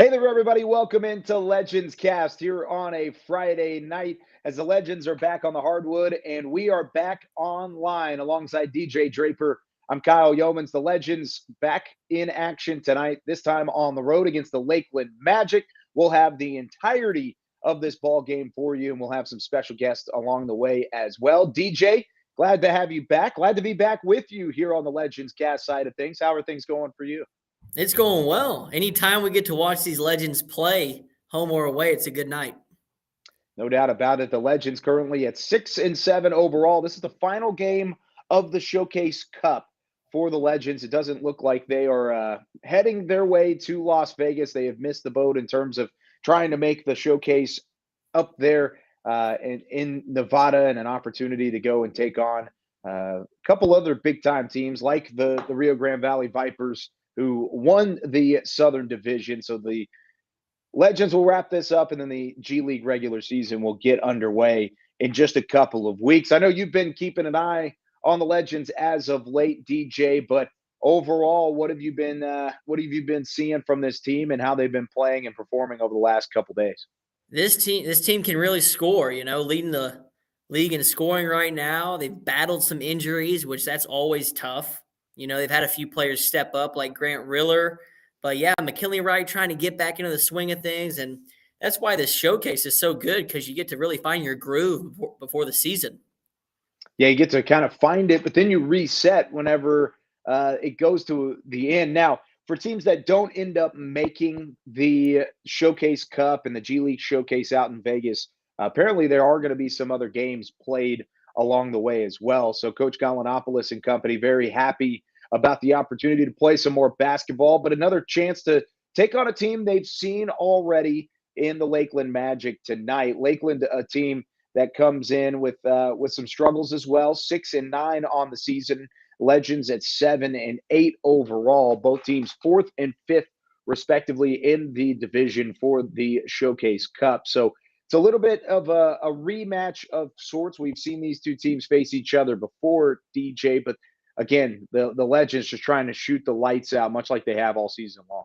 Hey there, everybody. Welcome into LegendsCast here on a Friday night as the Legends are back on the hardwood and we are back online alongside DJ Draper. I'm Kyle Youmans. The Legends back in action tonight, this time on the road against the Lakeland Magic. We'll have the entirety of this ball game for you, and we'll have some special guests along the way as well. DJ, glad to have you back. Glad to be back with you here on the LegendsCast side of things. How are things going for you? It's going well. Anytime we get to watch these legends play, home or away, it's a good night. No doubt about it. The Legends currently at 6-7 overall. This is the final game of the Showcase Cup for the Legends. It doesn't look like they are heading their way to Las Vegas. They have missed the boat in terms of trying to make the Showcase up there in Nevada and an opportunity to go and take on a couple other big time teams like the Rio Grande Valley Vipers, who won the Southern Division. So the Legends will wrap this up, and then the G League regular season will get underway in just a couple of weeks. I know you've been keeping an eye on the Legends as of late, DJ, but overall, what have you been seeing from this team and how they've been playing and performing over the last couple days? This team can really score, leading the league in scoring right now. They've battled some injuries, which that's always tough. They've had a few players step up like Grant Riller, but yeah, McKinley Wright trying to get back into the swing of things, and that's why this showcase is so good because you get to really find your groove before the season. Yeah, you get to kind of find it, but then you reset whenever it goes to the end. Now, for teams that don't end up making the Showcase Cup and the G League Showcase out in Vegas, apparently there are going to be some other games played along the way as well. So, Coach Galanopoulos and company very happy about the opportunity to play some more basketball, but another chance to take on a team they've seen already in the Lakeland Magic tonight. Lakeland, a team that comes in with some struggles as well. 6-9 on the season. Legends at 7-8 overall. Both teams fourth and fifth, respectively, in the division for the Showcase Cup. So it's a little bit of a rematch of sorts. We've seen these two teams face each other before, DJ, but again, the Legends just trying to shoot the lights out, much like they have all season long.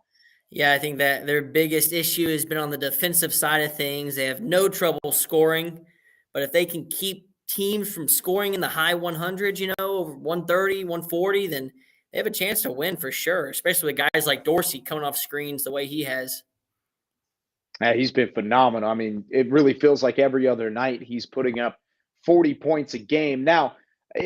Yeah, I think that their biggest issue has been on the defensive side of things. They have no trouble scoring, but if they can keep teams from scoring in the high 100s, over 130, 140, then they have a chance to win for sure, especially with guys like Dorsey coming off screens the way he has. He's been phenomenal. I mean, it really feels like every other night he's putting up 40 points a game. Now,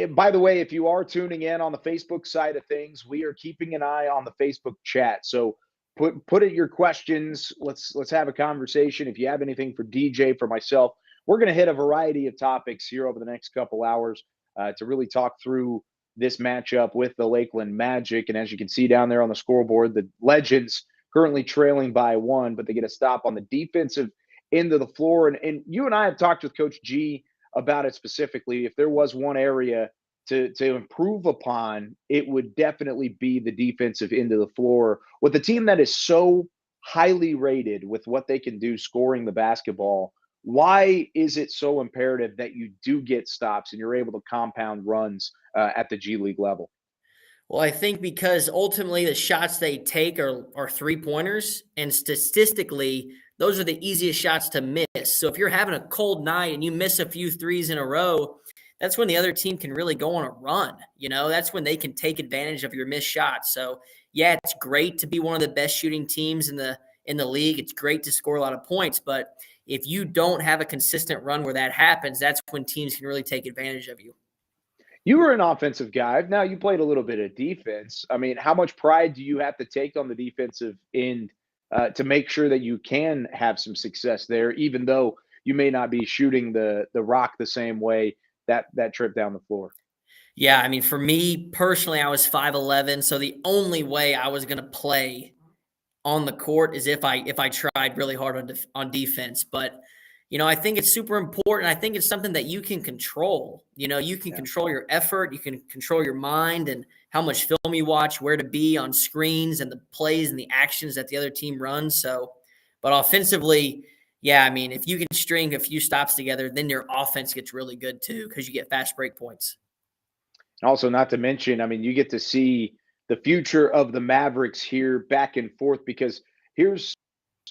by the way, if you are tuning in on the Facebook side of things, we are keeping an eye on the Facebook chat. So put in your questions. Let's have a conversation. If you have anything for DJ, for myself, we're going to hit a variety of topics here over the next couple hours to really talk through this matchup with the Lakeland Magic. And as you can see down there on the scoreboard, the Legends currently trailing by one, but they get a stop on the defensive end of the floor. And you and I have talked with Coach G about it specifically. If there was one area to improve upon, it would definitely be the defensive end of the floor. With a team that is so highly rated with what they can do scoring the basketball, why is it so imperative that you do get stops and you're able to compound runs at the G League level? Well, I think because ultimately the shots they take are three-pointers, and statistically, those are the easiest shots to miss. So if you're having a cold night and you miss a few threes in a row, that's when the other team can really go on a run. That's when they can take advantage of your missed shots. So yeah, it's great to be one of the best shooting teams in the league. It's great to score a lot of points, but if you don't have a consistent run where that happens, that's when teams can really take advantage of you. You were an offensive guy. Now you played a little bit of defense. I mean, how much pride do you have to take on the defensive end to make sure that you can have some success there, even though you may not be shooting the rock the same way that trip down the floor? Yeah, I mean, for me personally, I was 5'11", so the only way I was going to play on the court is if I tried really hard on defense. But I think it's super important. I think it's something that you can control. You can Yeah. control your effort, you can control your mind and how much film you watch, where to be on screens, and the plays and the actions that the other team runs. So, but offensively, yeah, I mean, if you can string a few stops together, then your offense gets really good too because you get fast break points. Also, not to mention, I mean, you get to see the future of the Mavericks here back and forth because here's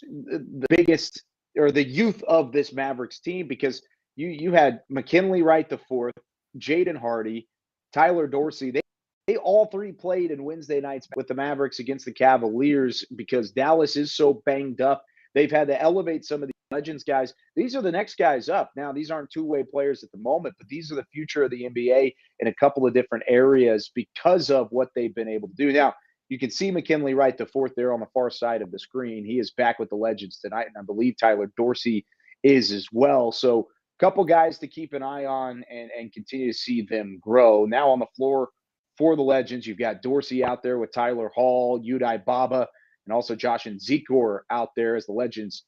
the biggest or the youth of this Mavericks team because you had McKinley Wright the fourth, Jaden Hardy, Tyler Dorsey. They all three played in Wednesday nights with the Mavericks against the Cavaliers because Dallas is so banged up. They've had to elevate some of the Legends guys. These are the next guys up. Now, these aren't two-way players at the moment, but these are the future of the NBA in a couple of different areas because of what they've been able to do. Now, you can see McKinley Wright the fourth there on the far side of the screen. He is back with the Legends tonight, and I believe Tyler Dorsey is as well. So a couple guys to keep an eye on and continue to see them grow. Now on the floor for the Legends, you've got Dorsey out there with Tyler Hall, Udai Baba, and also Josh and Zekor out there as the Legends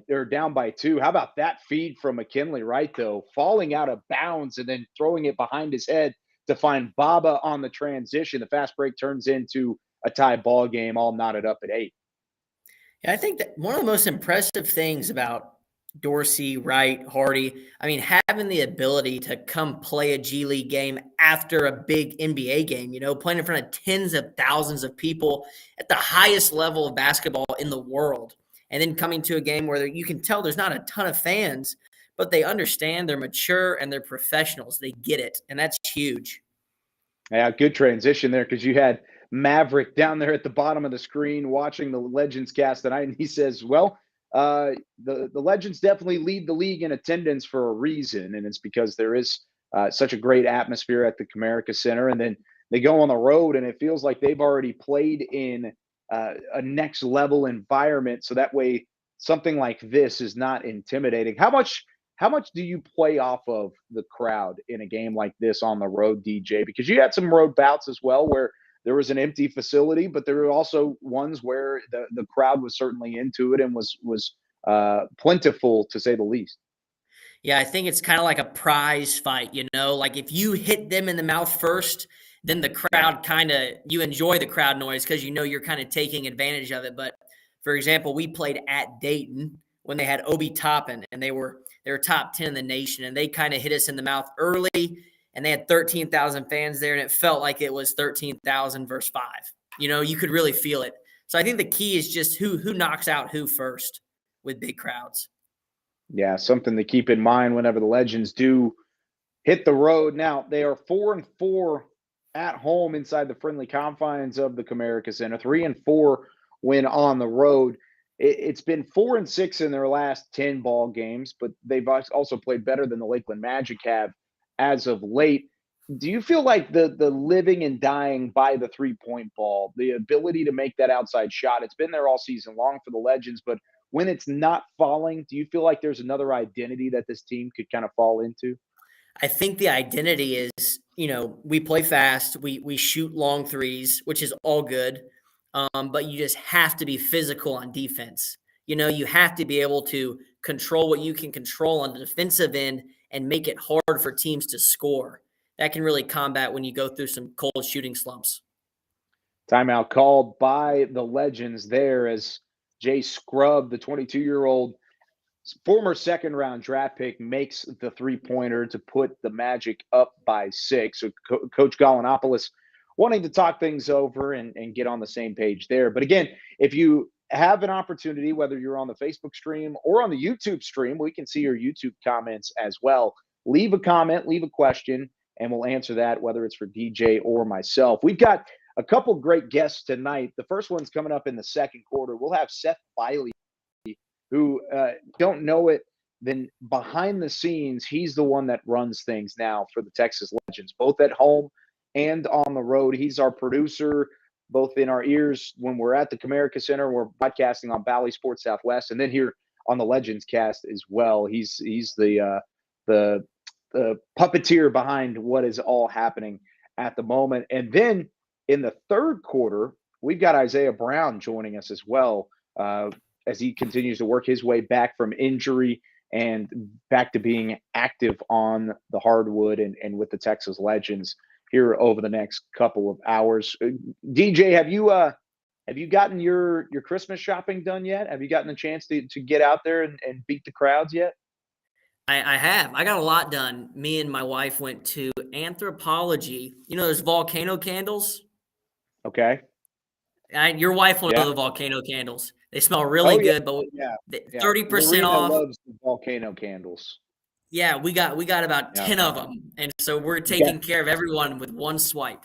they're down by 2. How about that feed from McKinley Wright, though, falling out of bounds and then throwing it behind his head to find Baba on the transition. The fast break turns into a tie ball game, all knotted up at 8. Yeah, I think that one of the most impressive things about Dorsey, Wright, Hardy, I mean, having the ability to come play a G League game after a big NBA game, playing in front of tens of thousands of people at the highest level of basketball in the world. And then coming to a game where you can tell there's not a ton of fans, but they understand, they're mature, and they're professionals. They get it, and that's huge. Yeah, good transition there because you had Maverick down there at the bottom of the screen watching the Legends cast tonight, and he says, well, the Legends definitely lead the league in attendance for a reason, and it's because there is such a great atmosphere at the Comerica Center, and then they go on the road, and it feels like they've already played in a next level environment, so that way something like this is not intimidating. How much do you play off of the crowd in a game like this on the road, DJ? Because you had some road bouts as well where there was an empty facility, but there were also ones where the crowd was certainly into it and was plentiful, to say the least. Yeah, I think it's kind of like a prize fight, like if you hit them in the mouth first, then the crowd you enjoy the crowd noise because you're kind of taking advantage of it. But for example, we played at Dayton when they had Obi Toppin, and they were top 10 in the nation, and they kind of hit us in the mouth early, and they had 13,000 fans there, and it felt like it was 13,000 versus 5. You could really feel it. So I think the key is just who knocks out who first with big crowds. Yeah, something to keep in mind whenever the Legends do hit the road. Now, they are 4-4 at home inside the friendly confines of the Comerica Center, 3-4 when on the road. It's been 4-6 in their last 10 ball games, but they've also played better than the Lakeland Magic have as of late. Do you feel like the living and dying by the 3-point ball, the ability to make that outside shot, it's been there all season long for the Legends, but when it's not falling, do you feel like there's another identity that this team could kind of fall into? I think the identity is, we play fast, we shoot long threes, which is all good, but you just have to be physical on defense. You have to be able to control what you can control on the defensive end and make it hard for teams to score. That can really combat when you go through some cold shooting slumps. Timeout called by the Legends there as Jay Scrubb, the 22-year-old former second-round draft pick, makes the three-pointer to put the Magic up by 6. So Coach Gallinopoulos wanting to talk things over and get on the same page there. But again, if you have an opportunity, whether you're on the Facebook stream or on the YouTube stream, we can see your YouTube comments as well. Leave a comment, leave a question, and we'll answer that, whether it's for DJ or myself. We've got a couple great guests tonight. The first one's coming up in the second quarter. We'll have Seth Biley, who don't know it, then behind the scenes, he's the one that runs things now for the Texas Legends, both at home and on the road. He's our producer, both in our ears when we're at the Comerica Center, we're broadcasting on Valley Sports Southwest, and then here on the LegendsCast as well. He's the puppeteer behind what is all happening at the moment. And then in the third quarter, we've got Isaiah Brown joining us as well, as he continues to work his way back from injury and back to being active on the hardwood and with the Texas Legends here over the next couple of hours. DJ, have you gotten your Christmas shopping done yet? Have you gotten a chance to get out there and beat the crowds yet? I have. I got a lot done. Me and my wife went to Anthropologie. Those volcano candles? Okay. Your wife will know Yeah. the volcano candles. They smell really Oh, yeah. good, but Yeah. Yeah. 30% Lorena off. loves the volcano candles. Yeah, we got about Yeah. 10 of them, and so we're Okay. taking care of everyone with one swipe.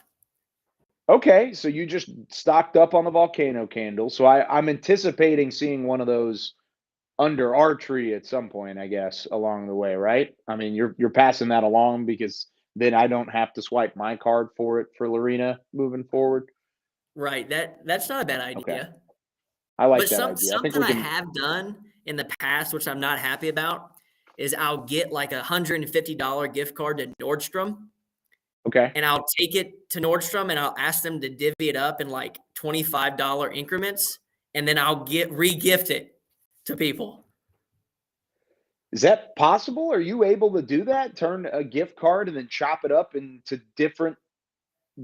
Okay. So you just stocked up on the volcano candles. So I'm anticipating seeing one of those under our tree at some point, I guess, along the way, right? I mean, you're passing that along because then I don't have to swipe my card for it for Lorena moving forward. Right, that's not a bad Okay. idea. I like But that idea. I think something we I can. have done in the past, which I'm not happy about, is I'll get like a $150 gift card to Nordstrom, Okay. and I'll take it to Nordstrom, and I'll ask them to divvy it up in like $25 increments, and then I'll re-gift it to people. Is that possible? Are you able to do that? Turn a gift card and then chop it up into different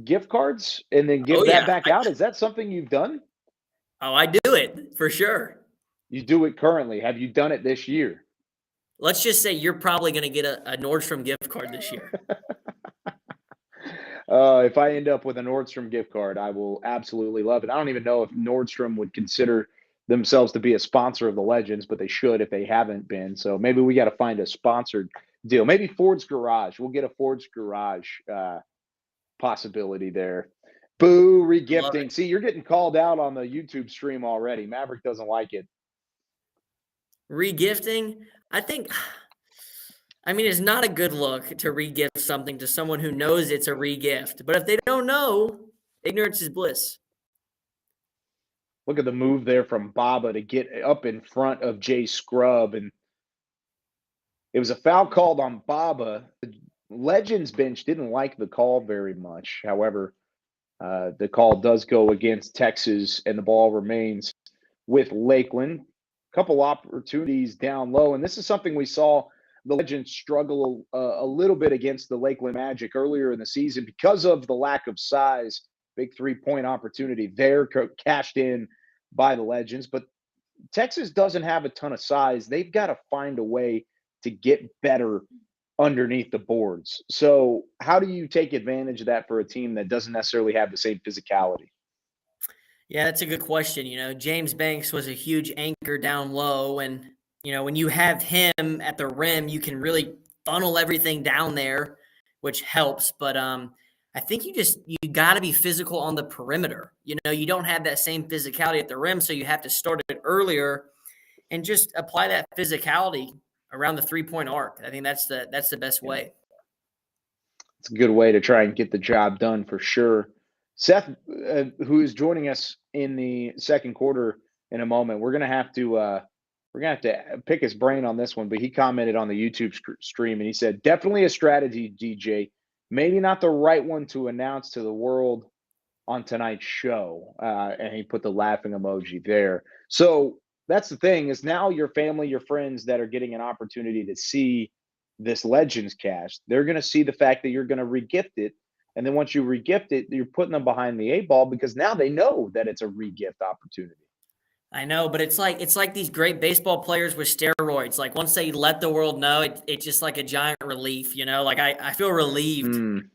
gift cards and then Oh give that yeah, back out? Is that something you've done? I do it for sure. You do it currently. Have you done it this year? Let's just say you're probably going to get a Nordstrom gift card this year. If I end up with a Nordstrom gift card, I will absolutely love it. I don't even know if Nordstrom would consider themselves to be a sponsor of the Legends, but they should if they haven't been. So maybe we got to find a sponsored deal. Maybe Ford's Garage. We'll get a Ford's Garage possibility there. Boo, I love it. regifting. See, you're getting called out on the YouTube stream already. Maverick doesn't like it. Regifting, I think I mean, it's not a good look to regift something to someone who knows it's a regift. But if they don't know, ignorance is bliss. Look at the move there from Baba to get up in front of Jay Scrub. And it was a foul called on Baba. The Legends bench didn't like the call very much. However, the call does go against Texas, and the ball remains with Lakeland. A couple opportunities down low, and this is something we saw the Legends struggle a little bit against the Lakeland Magic earlier in the season because of the lack of size. Big 3-point opportunity there, cashed in by the Legends. But Texas doesn't have a ton of size. They've got to find a way to get better underneath the boards. So, how do you take advantage of that for a team that doesn't necessarily have the same physicality? Yeah, that's a good question. James Banks was a huge anchor down low. And, when you have him at the rim, you can really funnel everything down there, which helps. But I think you got to be physical on the perimeter. You don't have that same physicality at the rim, so you have to start it earlier and just apply that physicality around the 3-point arc. I think that's the best Yeah, way. it's a good way to try and get the job done for sure. Seth, who is joining us in the second quarter in a moment, we're gonna have to pick his brain on this one. But he commented on the YouTube stream and he said, "Definitely a strategy, DJ. Maybe not the right one to announce to the world on tonight's show." And he put the laughing emoji there. So that's the thing is now your family, your friends that are getting an opportunity to see this Legends cast, they're going to see the fact that you're going to regift it. And then once you regift it, you're putting them behind the eight ball because now they know that it's a regift opportunity. I know, but it's like these great baseball players with steroids. Like once they let the world know, it's just like a giant relief. Like I feel relieved Mm.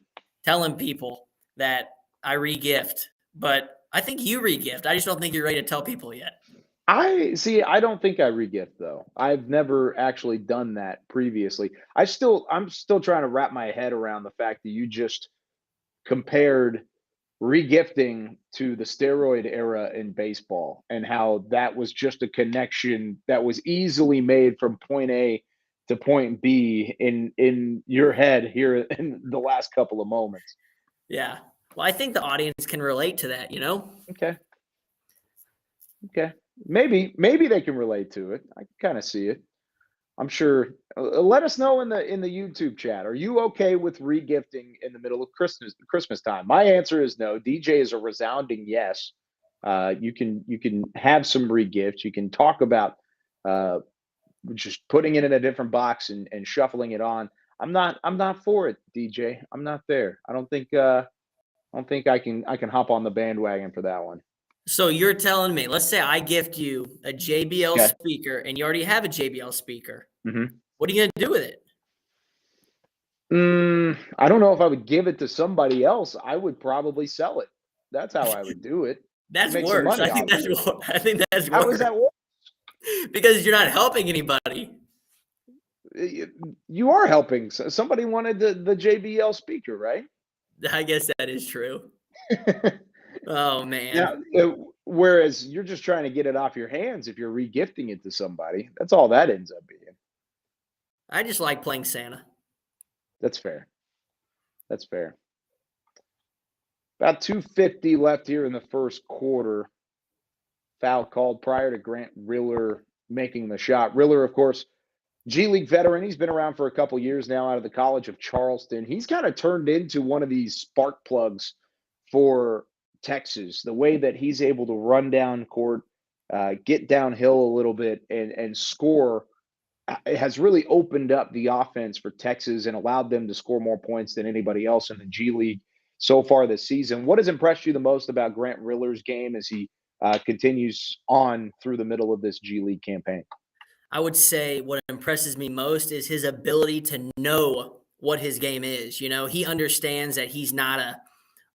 telling people that I regift, but I think you regift. I just don't think you're ready to tell people yet. I see. I don't think I regift though. I've never actually done that previously. I'm still trying to wrap my head around the fact that you just compared regifting to the steroid era in baseball and how that was just a connection that was easily made from point A to point B in your head here in the last couple of moments. Yeah. Well, I think the audience can relate to that. Okay. Okay. Maybe they can relate to it. I can kind of see it. I'm sure. Let us know in the YouTube chat. Are you okay with regifting in the middle of Christmas time? My answer is no. DJ is a resounding yes. You can have some regifts. You can talk about uh, just putting it in a different box and shuffling it on. I'm not for it, DJ. I'm not there. I don't think I can hop on the bandwagon for that one. So you're telling me, let's say I gift you a JBL Okay. speaker and you already have a JBL speaker. Hmm. What are you going to do with it? I don't know if I would give it to somebody else. I would probably sell it. That's how I would do it. That's make some worse. money I think off of that's it. worse. I think that's How is worse that worse? because you're not helping anybody. You are helping. Somebody wanted the JBL speaker, right? I guess that is true. Oh Now, man. whereas you're just trying to get it off your hands if you're regifting it to somebody. That's all that ends up being. I just like playing Santa. That's fair. That's fair. About 250 left here in the first quarter. Foul called prior to Grant Riller making the shot. Riller, of course, G League veteran. He's been around for a couple years now out of the College of Charleston. He's kind of turned into one of these spark plugs for Texas. The way that he's able to run down court, get downhill a little bit, and score it has really opened up the offense for Texas and allowed them to score more points than anybody else in the G League so far this season. What has impressed you the most about Grant Riller's game as he continues on through the middle of this G League campaign? I would say what impresses me most is his ability to know what his game is. You know, he understands that he's not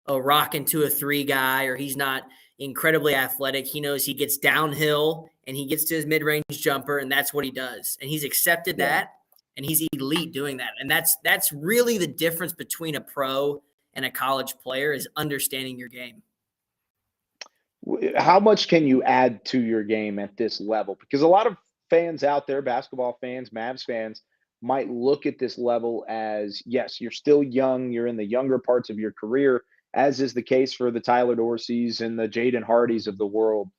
a rock into a three guy, or he's not incredibly athletic. He knows he gets downhill and he gets to his mid-range jumper, and that's what he does. And he's accepted Yeah. that, and he's elite doing that. And that's really the difference between a pro and a college player, is understanding your game. How much can you add to your game at this level? Because a lot of fans out there, basketball fans, Mavs fans, might look at this level as, yes, you're still young, you're in the younger parts of your career, as is the case for the Tyler Dorseys and the Jaden Hardys of the world.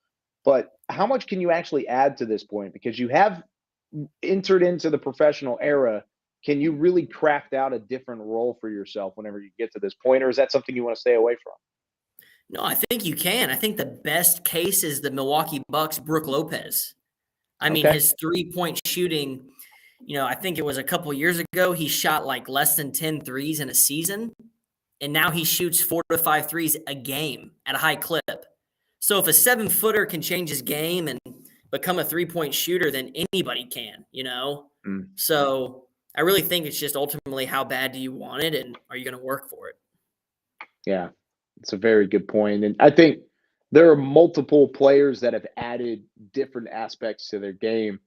But how much can you actually add to this point? Because you have entered into the professional era. Can you really craft out a different role for yourself whenever you get to this point, or is that something you want to stay away from? No, I think you can. I think the best case is the Milwaukee Bucks, Brook Lopez. I mean, Okay. his three-point shooting, I think it was a couple years ago, he shot like less than 10 threes in a season, and now he shoots 4 to 5 threes a game at a high clip. So if a 7-footer can change his game and become a three-point shooter, then anybody can. Mm. So I really think it's just ultimately how bad do you want it, and are you going to work for it? Yeah, it's a very good point. And I think there are multiple players that have added different aspects to their game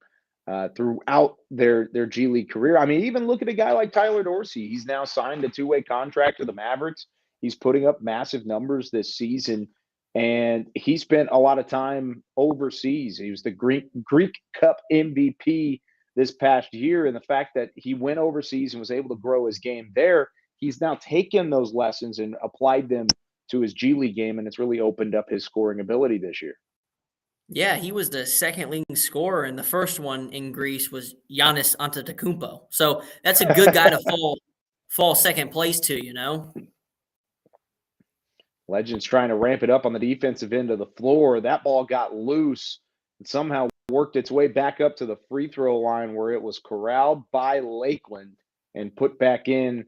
throughout their G League career. I mean, even look at a guy like Tyler Dorsey. He's now signed a two-way contract with the Mavericks. He's putting up massive numbers this season, and he spent a lot of time overseas. He was the Greek Cup MVP this past year, and the fact that he went overseas and was able to grow his game there, he's now taken those lessons and applied them to his G League game, and it's really opened up his scoring ability this year. Yeah, he was the second leading scorer, and the first one in Greece was Giannis Antetokounmpo. So that's a good guy to fall second place to. Legends trying to ramp it up on the defensive end of the floor. That ball got loose and somehow worked its way back up to the free throw line where it was corralled by Lakeland and put back in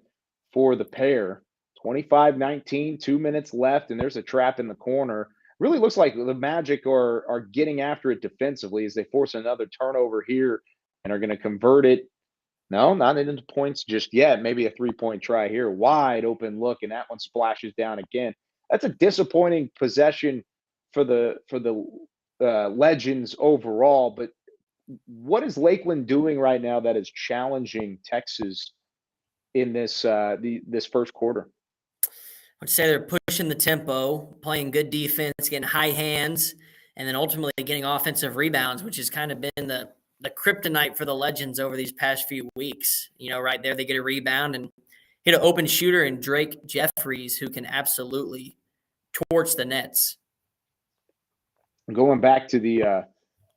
for the pair. 25-19, 2 minutes left, and there's a trap in the corner. Really looks like the Magic are getting after it defensively as they force another turnover here and are going to convert it. No, not into points just yet. Maybe a three-point try here. Wide open look, and that one splashes down again. That's a disappointing possession for the Legends overall. But what is Lakeland doing right now that is challenging Texas in this first quarter? I'd say they're pushing the tempo, playing good defense, getting high hands, and then ultimately getting offensive rebounds, which has kind of been the kryptonite for the Legends over these past few weeks. Right there, they get a rebound and hit an open shooter in Drake Jeffries, who can absolutely torch the nets. Going back to the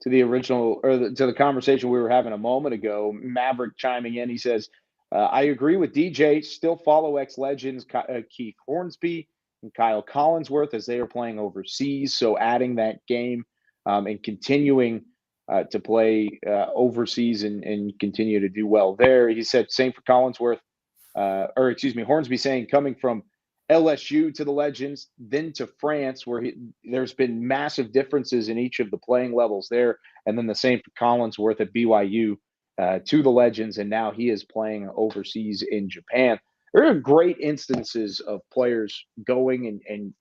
original to the conversation we were having a moment ago, Maverick chiming in, he says, I agree with DJ. Still follow ex-Legends Keith Hornsby and Kyle Collinsworth as they are playing overseas. So adding that game and continuing to play overseas and continue to do well there. He said same for Collinsworth, Hornsby saying coming from LSU to the Legends, then to France, where there's been massive differences in each of the playing levels there. And then the same for Collinsworth at BYU. To the Legends, and now he is playing overseas in Japan. There are great instances of players going and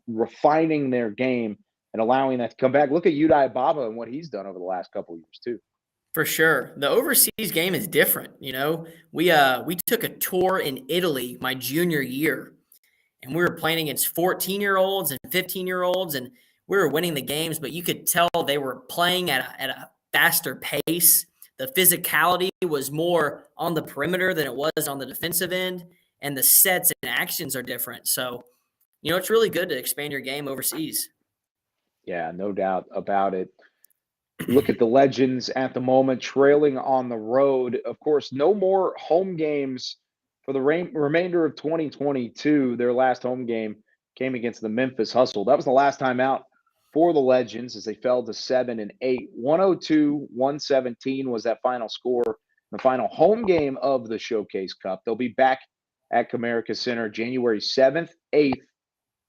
refining their game and allowing that to come back. Look at Udai Baba and what he's done over the last couple of years too. For sure. The overseas game is different, you know. We took a tour in Italy my junior year, and we were playing against 14-year-olds and 15-year-olds, and we were winning the games, but you could tell they were playing at a faster pace. The physicality was more on the perimeter than it was on the defensive end, and the sets and actions are different. So, you know, it's really good to expand your game overseas. Yeah, no doubt about it. Look at the Legends at the moment, trailing on the road. Of course, no more home games for the remainder of 2022. Their last home game came against the Memphis Hustle. That was the last time out for the Legends as they fell to 7-8. 102-117 was that final score. The final home game of the Showcase Cup. They'll be back at Comerica Center January 7th, 8th,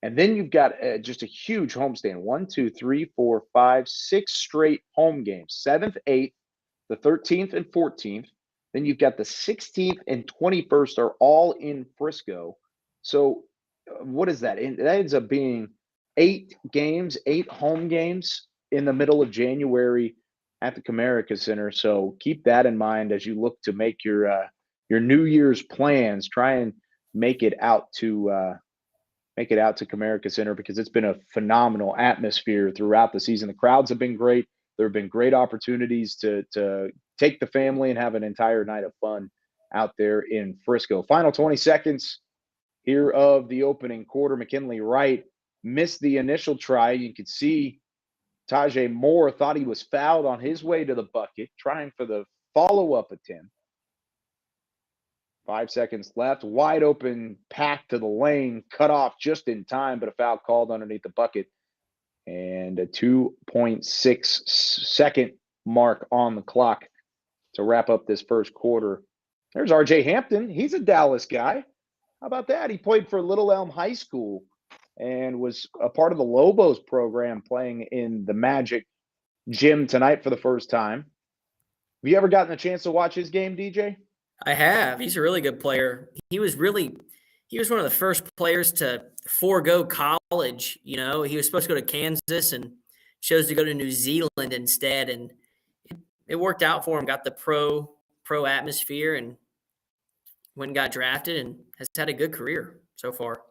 and then you've got just a huge homestand. 1, 2, 3, 4, 5, 6 straight home games. 7th, 8th, the 13th and 14th. Then you've got the 16th and 21st are all in Frisco. So what is that? That ends up being 8 games, 8 home games in the middle of January at the Comerica Center. So keep that in mind as you look to make your New Year's plans. Try and make it out to Comerica Center because it's been a phenomenal atmosphere throughout the season. The crowds have been great. There have been great opportunities to take the family and have an entire night of fun out there in Frisco. Final 20 seconds here of the opening quarter. McKinley Wright missed the initial try. You could see Tajay Moore thought he was fouled on his way to the bucket, trying for the follow-up attempt. 5 seconds left. Wide open path to the lane, cut off just in time, but a foul called underneath the bucket. And a 2.6 second mark on the clock to wrap up this first quarter. There's RJ Hampton. He's a Dallas guy. How about that? He played for Little Elm High School and was a part of the Lobos program playing in the Magic gym tonight for the first time. Have you ever gotten a chance to watch his game, DJ? I have. He's a really good player. He was one of the first players to forego college. You know, he was supposed to go to Kansas and chose to go to New Zealand instead. And it worked out for him, got the pro atmosphere and went and got drafted and has had a good career so far.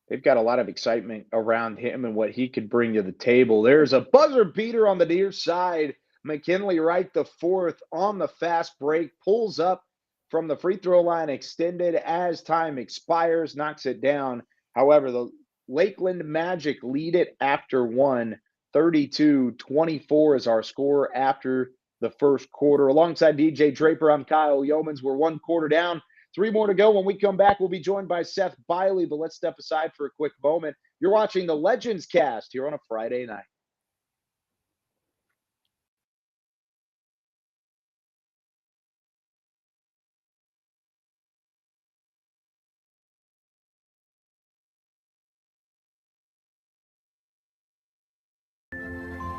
They've got a lot of excitement around him and what he could bring to the table. There's a buzzer beater on the near side. McKinley Wright, the fourth on the fast break, pulls up from the free throw line extended as time expires, knocks it down. However, the Lakeland Magic lead it after one. 32-24 is our score after the first quarter. Alongside DJ Draper, I'm Kyle Youmans. We're 1 quarter down. 3 more to go. When we come back, we'll be joined by Seth Biley, but let's step aside for a quick moment. You're watching the LegendsCast here on a Friday night.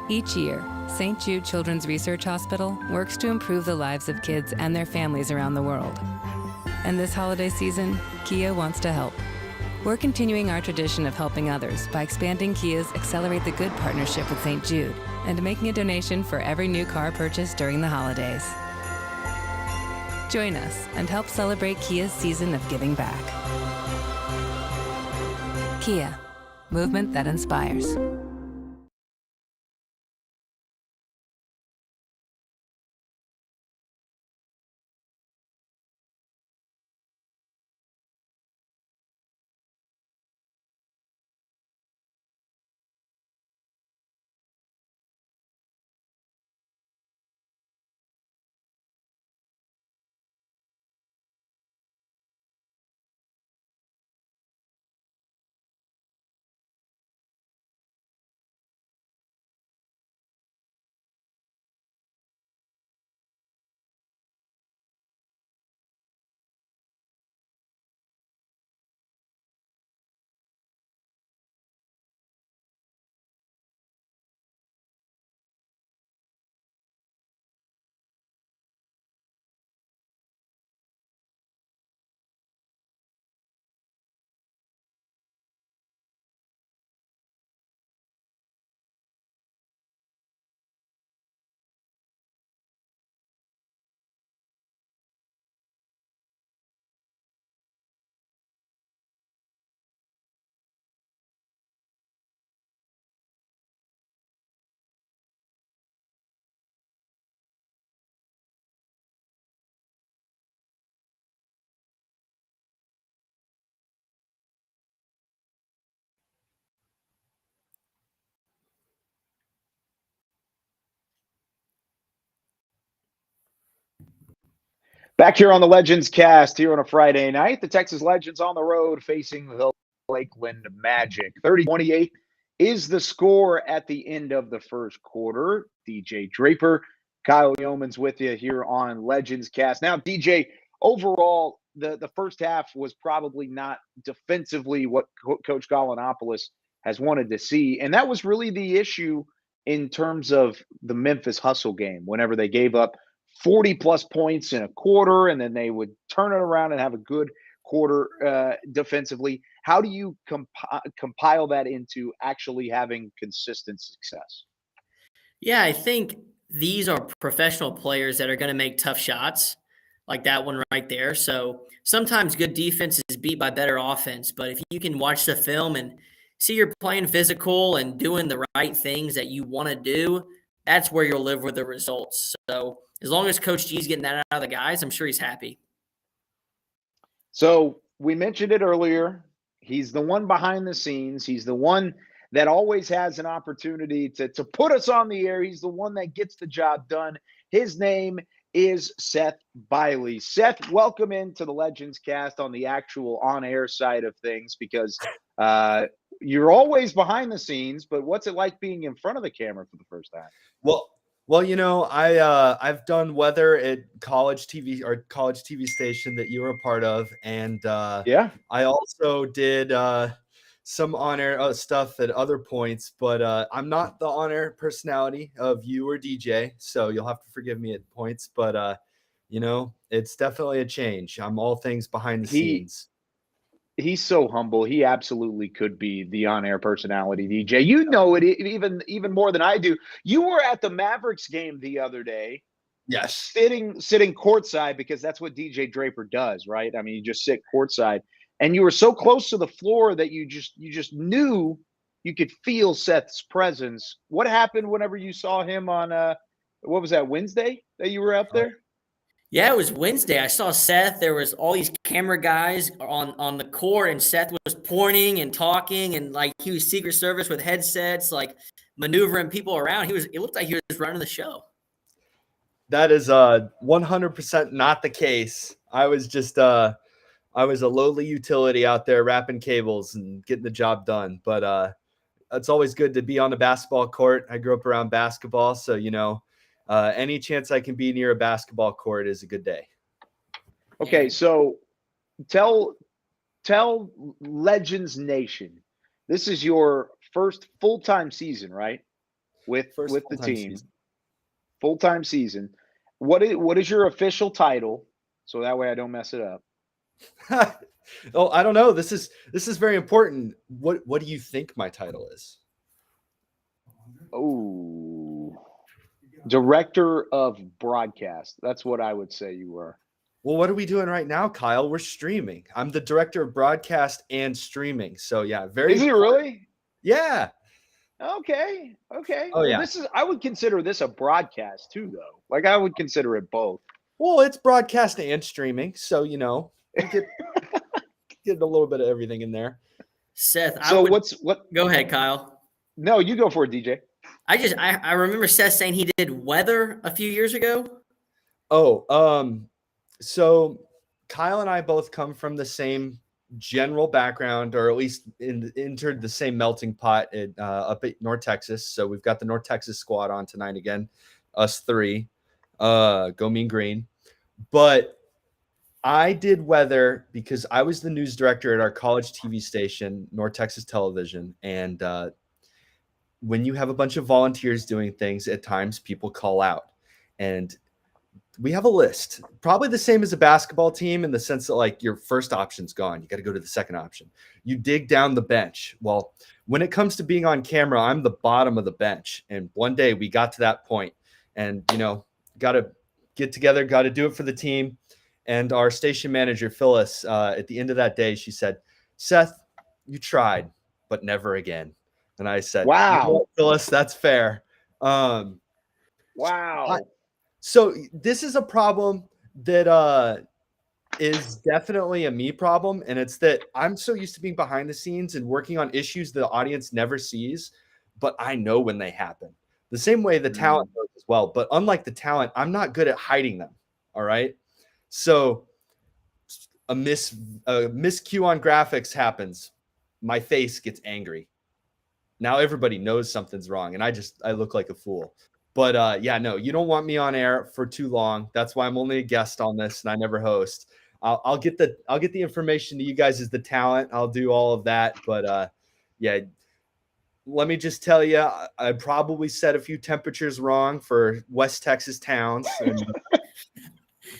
Each year, St. Jude Children's Research Hospital works to improve the lives of kids and their families around the world. And this holiday season, Kia wants to help. We're continuing our tradition of helping others by expanding Kia's Accelerate the Good partnership with St. Jude and making a donation for every new car purchased during the holidays. Join us and help celebrate Kia's season of giving back. Kia, movement that inspires. Back here on the Legends Cast here on a Friday night, the Texas Legends on the road facing the Lakeland Magic. 30-28 is the score at the end of the first quarter. DJ Draper, Kyle Youmans with you here on Legends Cast. Now, DJ, overall, the first half was probably not defensively what Coach Gallinopoulos has wanted to see. And that was really the issue in terms of the Memphis hustle game, whenever they gave up 40-plus points in a quarter, and then they would turn it around and have a good quarter defensively. How do you compile that into actually having consistent success? Yeah, I think these are professional players that are going to make tough shots, like that one right there. So sometimes good defense is beat by better offense, but if you can watch the film and see you're playing physical and doing the right things that you want to do, that's where you'll live with the results. So as long as Coach G's getting that out of the guys, I'm sure he's happy. So we mentioned it earlier. He's the one behind the scenes. He's the one that always has an opportunity to put us on the air. He's the one that gets the job done. His name is Seth Biley. Seth, welcome into the Legends Cast on the actual on-air side of things, because you're always behind the scenes, but what's it like being in front of the camera for the first time? Well, you know, I've done weather at college TV station that you were a part of, and yeah, I also did some on-air stuff at other points, but I'm not the on-air personality of you or DJ, so you'll have to forgive me at points. But you know, it's definitely a change. I'm all things behind the scenes. He's so humble. He absolutely could be the on-air personality, DJ. You know it even more than I do. You were at the Mavericks game the other day. Yes. Sitting courtside, because that's what DJ Draper does, right? I mean, you just sit courtside, and you were so close to the floor that you just knew you could feel Seth's presence. What happened whenever you saw him on what was that, Wednesday that you were up there? Yeah, it was Wednesday. I saw Seth. There was all these camera guys on the court, and Seth was pointing and talking, and like he was Secret Service with headsets, like maneuvering people around. It looked like he was running the show. That is 100% not the case. I was just I was a lowly utility out there wrapping cables and getting the job done. But it's always good to be on the basketball court. I grew up around basketball, so you know. Any chance I can be near a basketball court is a good day. Okay, so tell Legends Nation, this is your first full-time season, right? With the team. Full-time season. What is your official title? So that way I don't mess it up. Oh, I don't know. This is very important. What do you think my title is? Oh, Director of Broadcast. That's what I would say you were. Well, what are we doing right now, Kyle? We're streaming. I'm the Director of Broadcast and Streaming. So yeah, very. Is it really? Yeah. Okay. Oh, well, yeah. I would consider this a broadcast too, though. Like, I would consider it both. Well, it's broadcast and streaming, so you know, you get a little bit of everything in there. Seth, Go ahead, Kyle. No, you go for it, DJ. I remember Seth saying he did weather a few years ago. Oh, so Kyle and I both come from the same general background, or at least entered the same melting pot up at North Texas. So we've got the North Texas squad on tonight again, us three. Go Mean Green. But I did weather because I was the news director at our college TV station, North Texas Television, and when you have a bunch of volunteers doing things, at times people call out, and we have a list, probably the same as a basketball team, in the sense that like your first option's gone. You got to go to the second option. You dig down the bench. Well, when it comes to being on camera, I'm the bottom of the bench. And one day we got to that point, and, you know, got to get together, got to do it for the team. And our station manager, Phyllis, at the end of that day, she said, "Seth, you tried, but never again." And I said, "Wow, you know, Phyllis, that's fair." Wow. So this is a problem that is definitely a me problem. And it's that I'm so used to being behind the scenes and working on issues the audience never sees, but I know when they happen. The same way the talent knows as well. But unlike the talent, I'm not good at hiding them. All right. So a miscue on graphics happens. My face gets angry. Now everybody knows something's wrong, and I look like a fool. But yeah, no, you don't want me on air for too long. That's why I'm only a guest on this, and I never host. I'll get the information to you guys as the talent. I'll do all of that. But yeah, let me just tell you, I probably set a few temperatures wrong for West Texas towns.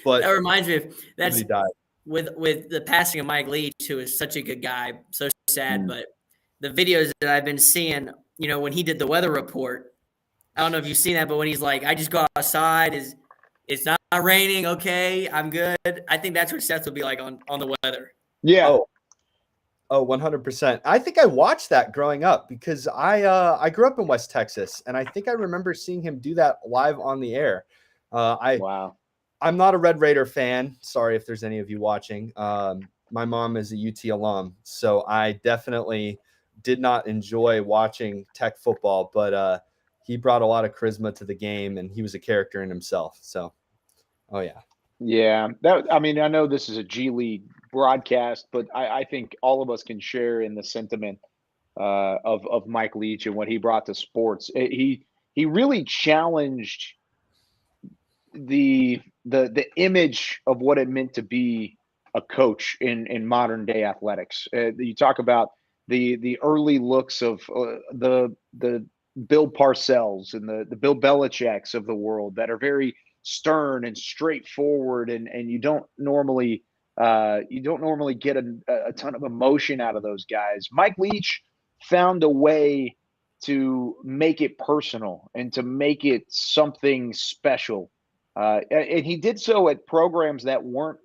But that reminds me of that's died. with the passing of Mike Leach, who is such a good guy. So sad, but the videos that I've been seeing, when he did the weather report, I don't know if you've seen that, but when he's like, I just go outside, it's not raining, okay, I'm good. I think that's what Seth will be like on the weather. Yeah. Oh, 100%. I think I watched that growing up because I grew up in West Texas, and I think I remember seeing him do that live on the air. Wow. I'm not a Red Raider fan. Sorry if there's any of you watching. My mom is a UT alum, so I definitely did not enjoy watching Tech football, but he brought a lot of charisma to the game, and he was a character in himself. So, oh yeah. Yeah. I know this is a G League broadcast, but I think all of us can share in the sentiment of Mike Leach and what he brought to sports. He really challenged the image of what it meant to be a coach in modern day athletics. You talk about the early looks of the Bill Parcells and the Bill Belichick's of the world that are very stern and straightforward, and you don't normally get a ton of emotion out of those guys. Mike Leach found a way to make it personal and to make it something special. And he did so at programs that weren't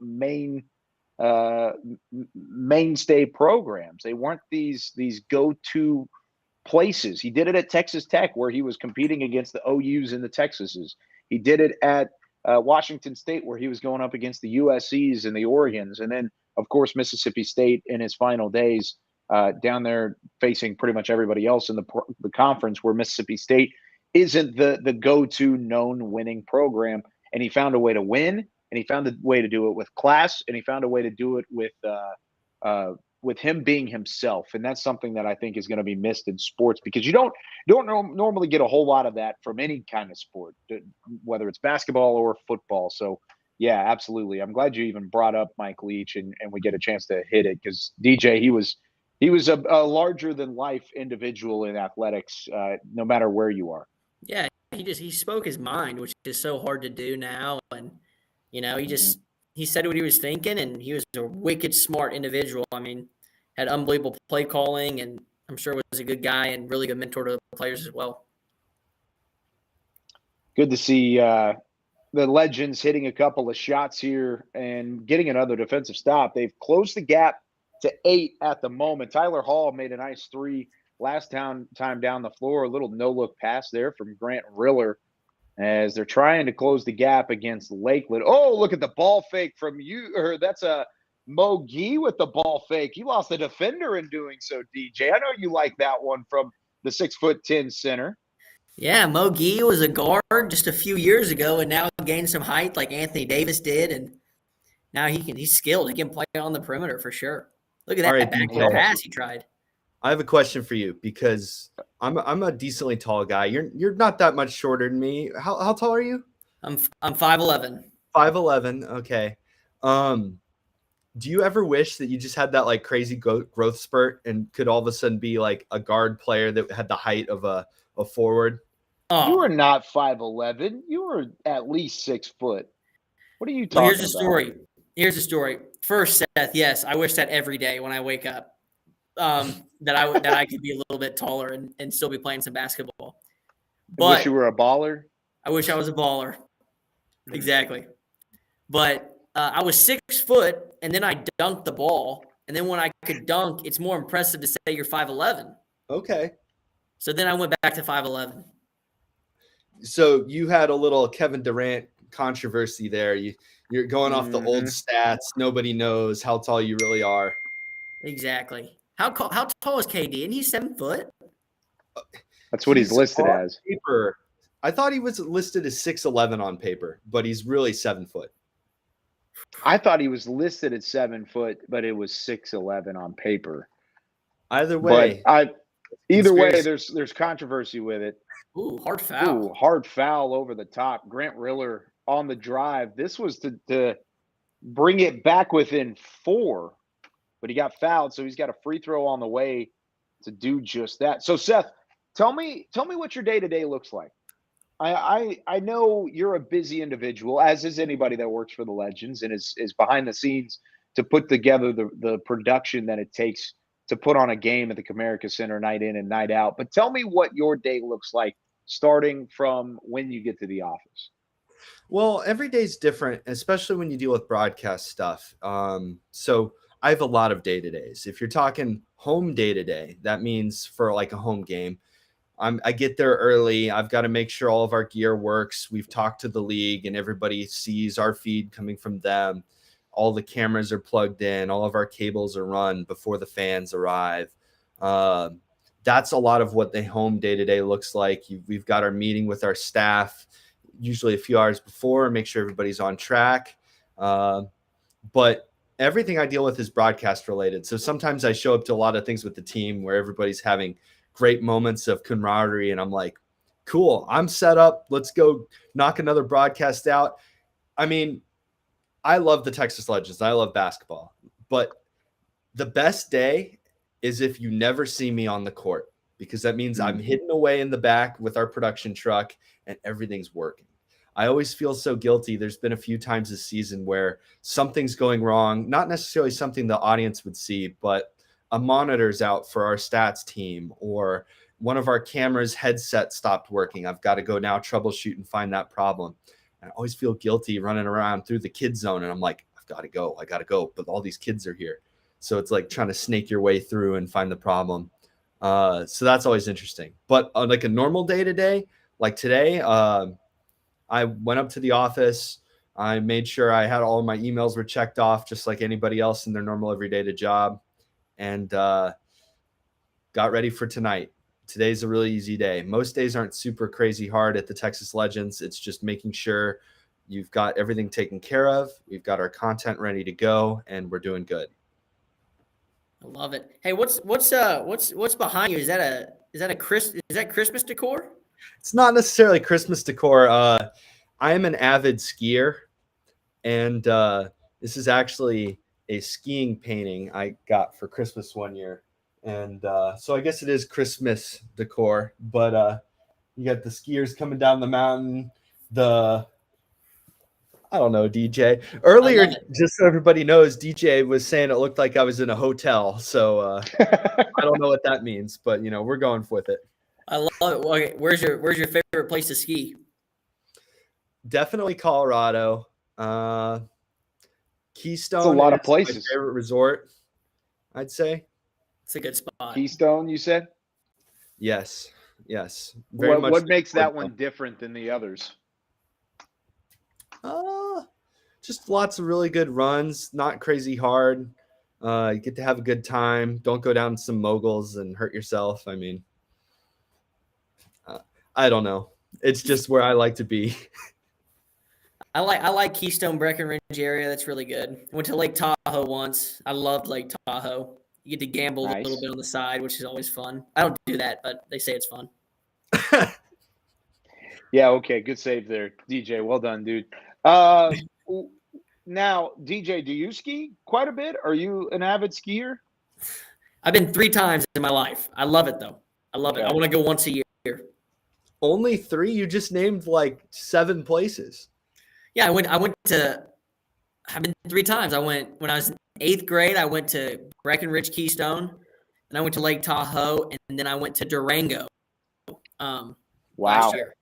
mainstay programs. They weren't these go-to places. He did it at Texas Tech, where he was competing against the OUs and the Texases. He did it at Washington State, where he was going up against the USCs and the Oregons. And then, of course, Mississippi State in his final days down there facing pretty much everybody else in the conference, where Mississippi State isn't the go-to known winning program. And he found a way to win, and he found a way to do it with class, and he found a way to do it with him being himself. And that's something that I think is going to be missed in sports, because you don't normally get a whole lot of that from any kind of sport, whether it's basketball or football. So yeah, absolutely. I'm glad you even brought up Mike Leach and we get a chance to hit it, because DJ, he was a larger than life individual in athletics, no matter where you are. Yeah. He spoke his mind, which is so hard to do now. And, he said what he was thinking, and he was a wicked smart individual. I mean, had unbelievable play calling, and I'm sure was a good guy and really good mentor to the players as well. Good to see the Legends hitting a couple of shots here and getting another defensive stop. They've closed the gap to 8 at the moment. Tyler Hall made a nice 3 last time down the floor. A little no-look pass there from Grant Riller as they're trying to close the gap against Lakeland. Oh, look at the ball fake from you. Or that's a Mo Gee with the ball fake. He lost the defender in doing so, DJ. I know you like that one from the 6'10" center. Yeah, Mo Gee was a guard just a few years ago, and now gained some height like Anthony Davis did, and now he's skilled. He can play on the perimeter for sure. Look at that backdoor pass he tried. I have a question for you, because I'm a decently tall guy. You're not that much shorter than me. How tall are you? I'm 5'11". 5'11". Okay. Do you ever wish that you just had that like crazy growth spurt and could all of a sudden be like a guard player that had the height of a forward? Oh. You were not 5'11". You were at least 6 foot. What are you talking about? Here's the story. First, Seth, yes, I wish that every day when I wake up. That I could be a little bit taller and still be playing some basketball. But I wish you were a baller. I wish I was a baller. Exactly. But I was 6 foot, and then I dunked the ball. And then when I could dunk, it's more impressive to say you're 5'11". Okay. So then I went back to 5'11". So you had a little Kevin Durant controversy there. You're going off the old stats. Nobody knows how tall you really are. Exactly. How tall is KD? Isn't he 7 foot? That's what he's listed as. Paper. I thought he was listed as 6'11" on paper, but he's really 7 foot. I thought he was listed at 7 foot, but it was 6'11" on paper. Either But way, either way, conspiracy. there's controversy with it. Ooh, hard foul. Ooh, hard foul over the top. Grant Riller on the drive. This was to bring it back within 4, but he got fouled, so he's got a free throw on the way to do just that. So Seth, tell me what your day-to-day looks like. I know you're a busy individual, as is anybody that works for the Legends and is behind the scenes to put together the production that it takes to put on a game at the Comerica Center night in and night out. But tell me what your day looks like starting from when you get to the office. Well, every day's different, especially when you deal with broadcast stuff. So I have a lot of day-to-days. If you're talking home day-to-day, that means for like a home game, I get there early. I've got to make sure all of our gear works. We've talked to the league and everybody sees our feed coming from them. All the cameras are plugged in. All of our cables are run before the fans arrive. That's a lot of what the home day-to-day looks like. We've got our meeting with our staff, usually a few hours before, make sure everybody's on track. But everything I deal with is broadcast related. So sometimes I show up to a lot of things with the team where everybody's having great moments of camaraderie. And I'm like, cool, I'm set up. Let's go knock another broadcast out. I mean, I love the Texas Legends. I love basketball. But the best day is if you never see me on the court, because that means I'm hidden away in the back with our production truck and everything's working. I always feel so guilty. There's been a few times this season where something's going wrong, not necessarily something the audience would see, but a monitor's out for our stats team, or one of our cameras headset stopped working. I've got to go now troubleshoot and find that problem. And I always feel guilty running around through the kid zone. And I'm like, I got to go. But all these kids are here. So it's like trying to snake your way through and find the problem. So that's always interesting. But on like a normal day to day, like today, I went up to the office. I made sure I had all of my emails were checked off, just like anybody else in their normal everyday job, and got ready for tonight. Today's a really easy day. Most days aren't super crazy hard at the Texas Legends. It's just making sure you've got everything taken care of. We've got our content ready to go, and we're doing good. I love it. Hey, what's behind you? Is that Christmas decor? It's not necessarily Christmas decor. I am an avid skier, and this is actually a skiing painting I got for Christmas one year. And so I guess it is Christmas decor, but you got the skiers coming down the mountain, I don't know, DJ. Earlier, just so everybody knows, DJ was saying it looked like I was in a hotel. So I don't know what that means, but, we're going with it. I love it. Okay, where's your favorite place to ski? Definitely Colorado. Keystone. It's a lot of places. My favorite resort, I'd say. It's a good spot. Keystone, you said? Yes. What makes that one different than the others? Just lots of really good runs, not crazy hard. You get to have a good time. Don't go down some moguls and hurt yourself. I mean, I don't know. It's just where I like to be. I like Keystone Breckenridge area. That's really good. Went to Lake Tahoe once. I loved Lake Tahoe. You get to gamble a little bit on the side, which is always fun. I don't do that, but they say it's fun. Yeah, okay. Good save there, DJ. Well done, dude. Now, DJ, do you ski quite a bit? Are you an avid skier? I've been 3 times in my life. I love it, though. I love it. I want to go once a year. Only 3? You just named like 7 places. Yeah, I've been 3 times. I went when I was in 8th grade. I went to Breckenridge, Keystone, and I went to Lake Tahoe, and then I went to Durango. Last year.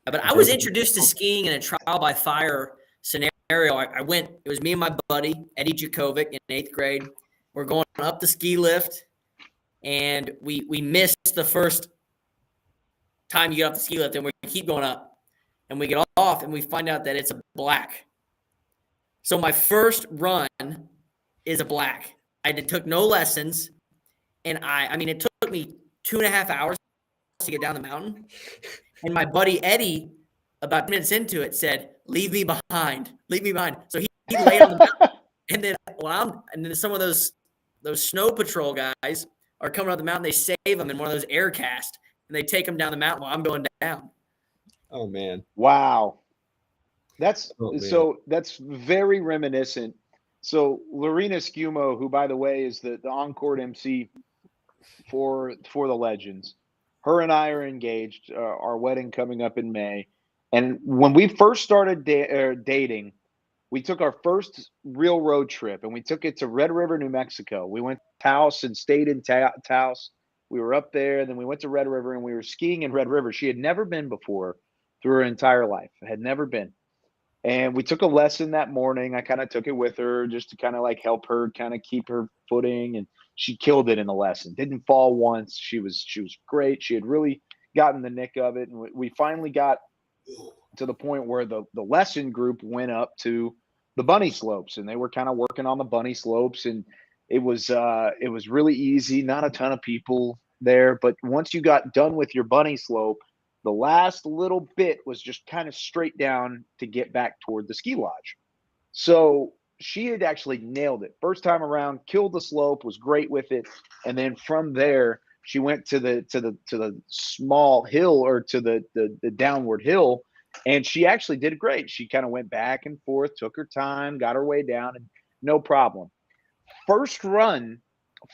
But I was introduced to skiing in a trial by fire scenario. I went. It was me and my buddy Eddie Jakovic in 8th grade. We're going up the ski lift, and we missed the first time you get off the ski lift, and we keep going up, and we get off, and we find out that it's a black. So my first run is a black. I took no lessons, and I mean, it took me 2.5 hours to get down the mountain. And my buddy Eddie, about minutes into it, said, "Leave me behind. Leave me behind." So laid on the mountain. And then some of those snow patrol guys are coming up the mountain. They save him in one of those air casts, and they take him down the mountain while I'm going down. Oh man. Wow. That's Oh, man. so that's very reminiscent. So Lorena Scumo, who by the way is the on-court MC for the Legends, her and I are engaged. Our wedding coming up in May, and when we first started dating, we took our first real road trip, and we took it to Red River, New Mexico. We went to Taos and stayed in Taos. We were up there, then we went to Red River, and we were skiing in Red River. She had never been before through her entire life, had never been. And we took a lesson that morning. I kind of took it with her just to kind of like help her kind of keep her footing. And she killed it in the lesson. Didn't fall once. She was great. She had really gotten the nick of it. And we finally got to the point where the lesson group went up to the bunny slopes, and they were kind of working on the bunny slopes. And it was really easy. Not a ton of people there. But once you got done with your bunny slope, the last little bit was just kind of straight down to get back toward the ski lodge. So she had actually nailed it. First time around, killed the slope, was great with it. And then from there, she went to the small hill, or to the downward hill, and she actually did great. She kind of went back and forth, took her time, got her way down, and no problem. First run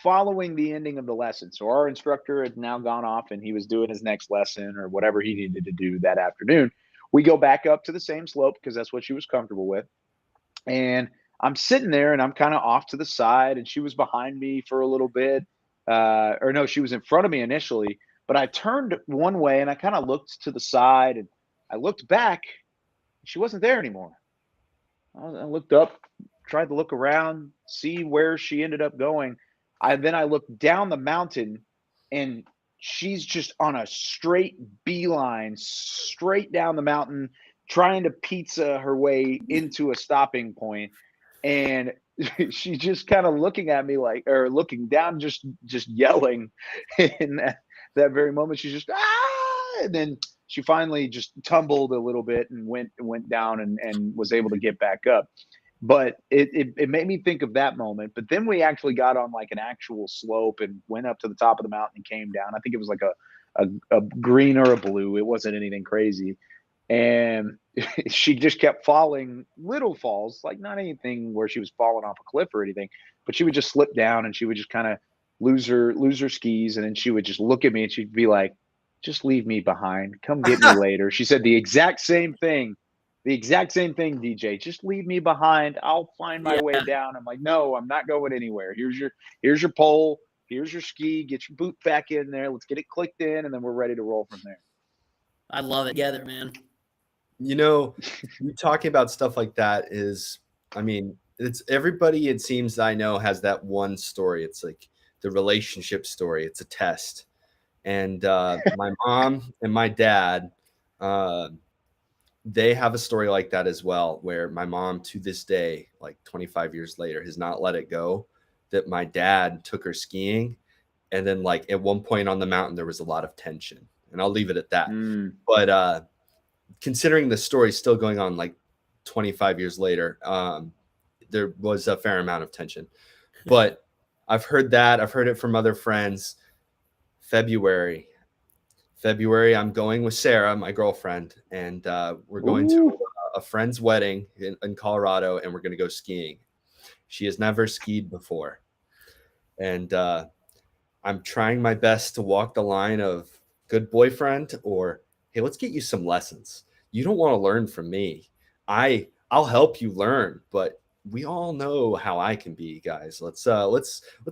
following the ending of the lesson. So our instructor had now gone off, and he was doing his next lesson or whatever he needed to do that afternoon. We go back up to the same slope because that's what she was comfortable with. And I'm sitting there, and I'm kind of off to the side, and she was behind me for a little bit. Or no, she was in front of me initially, but I turned one way, and I kind of looked to the side, and I looked back. She wasn't there anymore. I looked up, tried to look around, see where she ended up going. Then I looked down the mountain, and she's just on a straight beeline, straight down the mountain, trying to pizza her way into a stopping point. And she's just kind of looking at me like, or looking down, just yelling. In that very moment, she's just, ah! And then she finally just tumbled a little bit and went down and was able to get back up. But it made me think of that moment. But then we actually got on like an actual slope and went up to the top of the mountain and came down. I think it was like a green or a blue. It wasn't anything crazy. And she just kept falling, little falls, like not anything where she was falling off a cliff or anything, but she would just slip down, and she would just kind of lose her skis. And then she would just look at me, and she'd be like, just leave me behind. Come get me later. She said the exact same thing, DJ. Just leave me behind. I'll find my way down. I'm like, no, I'm not going anywhere. Here's your pole. Here's your ski. Get your boot back in there. Let's get it clicked in, and then we're ready to roll from there. I love it together, man. You know, you talking about stuff like that is, I mean, it's everybody, it seems, I know, has that one story. It's like the relationship story. It's a test. And my mom and my dad, they have a story like that as well, where my mom to this day, like 25 years later, has not let it go that my dad took her skiing. And then like at one point on the mountain, there was a lot of tension, and I'll leave it at that. But considering the story still going on like 25 years later, there was a fair amount of tension. But I've heard that. I've heard it from other friends. February, I'm going with Sarah, my girlfriend, and we're going to a friend's wedding in Colorado, and we're going to go skiing. She has never skied before. And I'm trying my best to walk the line of good boyfriend or, hey, let's get you some lessons. You don't want to learn from me. I'll help you learn, but we all know how I can be, guys. Let's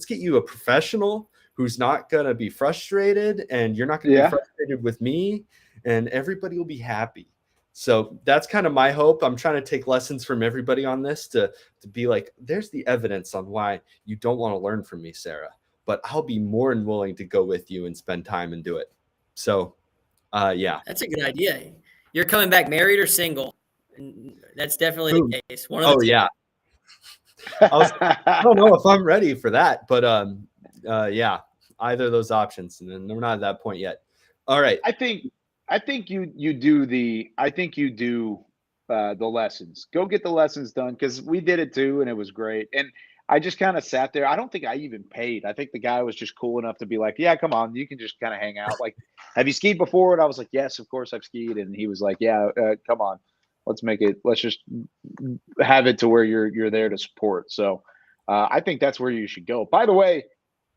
get you a professional who's not going to be frustrated, and you're not going to be frustrated with me, and everybody will be happy. So that's kind of my hope. I'm trying to take lessons from everybody on this to be like, there's the evidence on why you don't want to learn from me, Sarah, but I'll be more than willing to go with you and spend time and do it. So, yeah. That's a good idea. You're coming back married or single? That's definitely the case. One of the two. Yeah. I don't know if I'm ready for that, but yeah, either of those options, and then we're not at that point yet. All right. I think you do the lessons. Go get the lessons done because we did it too, and it was great. And I just kind of sat there. I don't think I even paid. I think the guy was just cool enough to be like, "Yeah, come on, you can just kind of hang out." Like, have you skied before? And I was like, "Yes, of course I've skied." And he was like, "Yeah, come on, let's make it. Let's just have it to where you're there to support." So I think that's where you should go. By the way,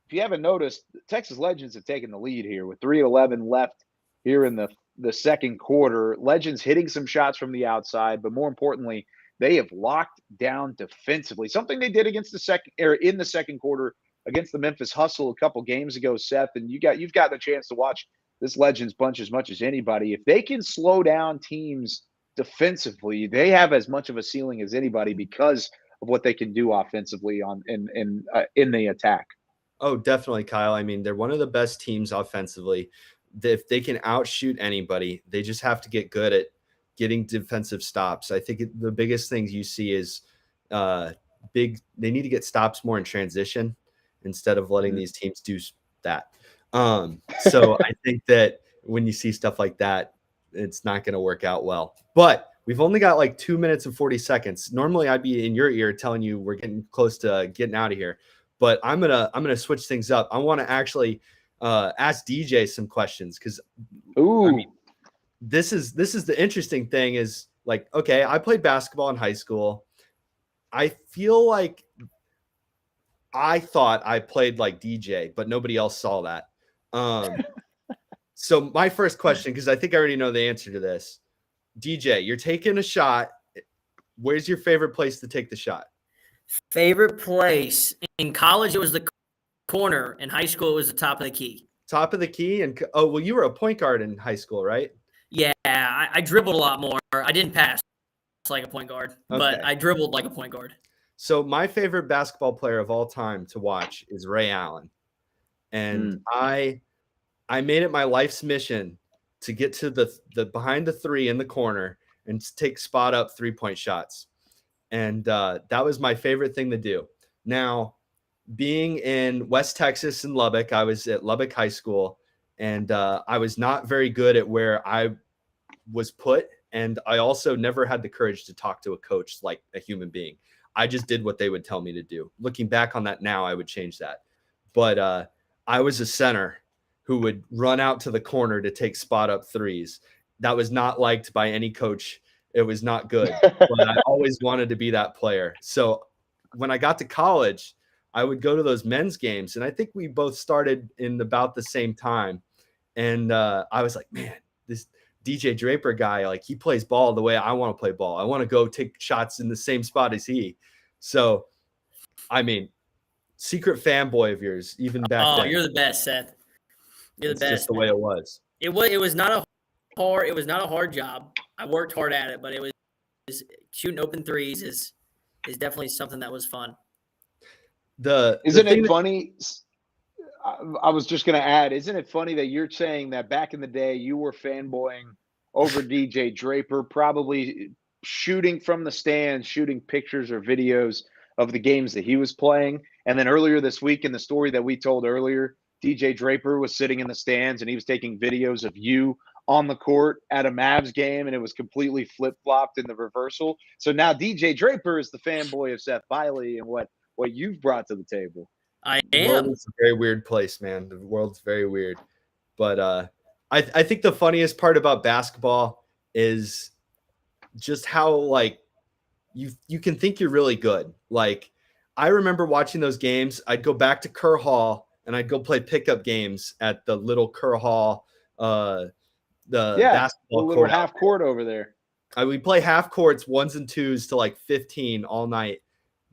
if you haven't noticed, Texas Legends have taken the lead here with 3:11 left here in the second quarter. Legends hitting some shots from the outside, but more importantly, they have locked down defensively. Something they did against the second or in the second quarter against the Memphis Hustle a couple games ago, Seth. And you've got the chance to watch this Legends bunch as much as anybody. If they can slow down teams defensively, they have as much of a ceiling as anybody because of what they can do offensively on in the attack. Oh, definitely, Kyle. I mean, they're one of the best teams offensively. If they can outshoot anybody, they just have to get good at getting defensive stops. I think the biggest things you see is they need to get stops more in transition instead of letting these teams do that. So I think that when you see stuff like that, it's not going to work out well. But we've only got like 2 minutes and 40 seconds. Normally I'd be in your ear telling you we're getting close to getting out of here. But I'm gonna switch things up. I want to actually ask DJ some questions because this is the interesting thing is like, okay, I played basketball in high school. I feel like I thought I played like DJ, but nobody else saw that. So my first question, because I think I already know the answer to this, DJ, you're taking a shot. Where's your favorite place to take the shot? Favorite place in college, it was the corner. In high school, it was the top of the key. Top of the key, and well, you were a point guard in high school, right? Yeah, I dribbled a lot more. I didn't pass like a point guard, but I dribbled like a point guard. So my favorite basketball player of all time to watch is Ray Allen, and I made it my life's mission to get to the behind the three in the corner and take spot up 3-point shots. And that was my favorite thing to do. Now, being in West Texas in Lubbock, I was at Lubbock High School, and I was not very good at where I was put. And I also never had the courage to talk to a coach like a human being. I just did what they would tell me to do. Looking back on that now, I would change that. But I was a center who would run out to the corner to take spot up threes. That was not liked by any coach. It was not good, but I always wanted to be that player. So when I got to college, I would go to those men's games, and I think we both started in about the same time. And I was like, man, this DJ Draper guy, like he plays ball the way I want to play ball. I want to go take shots in the same spot as he. So, I mean, secret fanboy of yours, even back then. Oh, you're the best, Seth. You're the best. Just the way it was. It was not a hard job. I worked hard at it, but it was shooting open threes is definitely something that was fun. Isn't it funny? I was just going to add, isn't it funny that you're saying that back in the day you were fanboying over DJ Draper, probably shooting from the stands, shooting pictures or videos of the games that he was playing. And then earlier this week in the story that we told earlier, DJ Draper was sitting in the stands and he was taking videos of you on the court at a Mavs game, and it was completely flip-flopped in the reversal. So now DJ Draper is the fanboy of Seth Biley and what you've brought to the table. I am. The world is a very weird place, man. The world's very weird. But I think the funniest part about basketball is just how, like, you can think you're really good. Like, I remember watching those games. I'd go back to Kerr Hall, and I'd go play pickup games at the little Kerr Hall basketball little court half court over there. We play half courts, 1s and 2s to like 15 all night.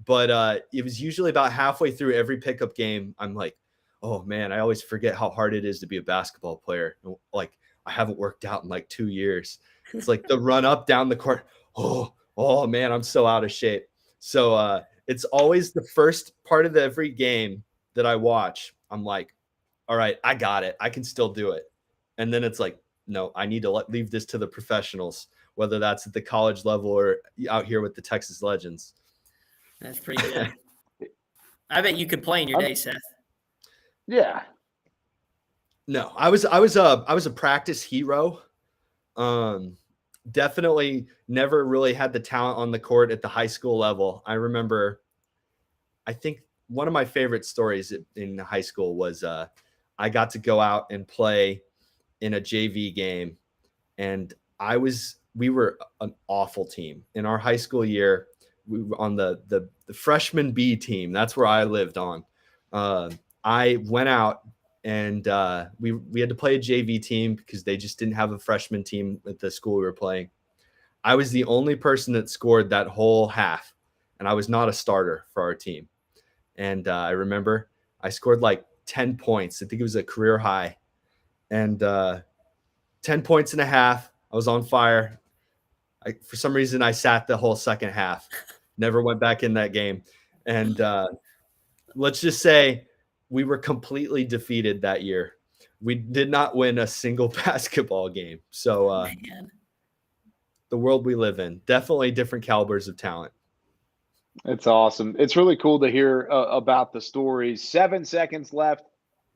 But it was usually about halfway through every pickup game. I'm like, oh man, I always forget how hard it is to be a basketball player. Like I haven't worked out in like 2 years. It's like the run up down the court. Oh man, I'm so out of shape. So it's always the first part of every game that I watch. I'm like, all right, I got it. I can still do it. And then it's like, no, I need to leave this to the professionals, whether that's at the college level or out here with the Texas Legends. That's pretty good. I bet you could play in your day, Seth. Yeah. No, I was a practice hero. definitely never really had the talent on the court at the high school level. I remember, I think one of my favorite stories in high school was I got to go out and play in a JV game, and we were an awful team in our high school year. We were on the freshman B team. That's where I lived on. I went out and we had to play a JV team because they just didn't have a freshman team at the school we were playing. I was the only person that scored that whole half, and I was not a starter for our team. And I remember I scored like 10 points. I think it was a career high. And 10 points and a half. I was on fire. For some reason, I sat the whole second half. Never went back in that game. And let's just say we were completely defeated that year. We did not win a single basketball game. So the world we live in, definitely different calibers of talent. It's awesome. It's really cool to hear about the stories. 7 seconds left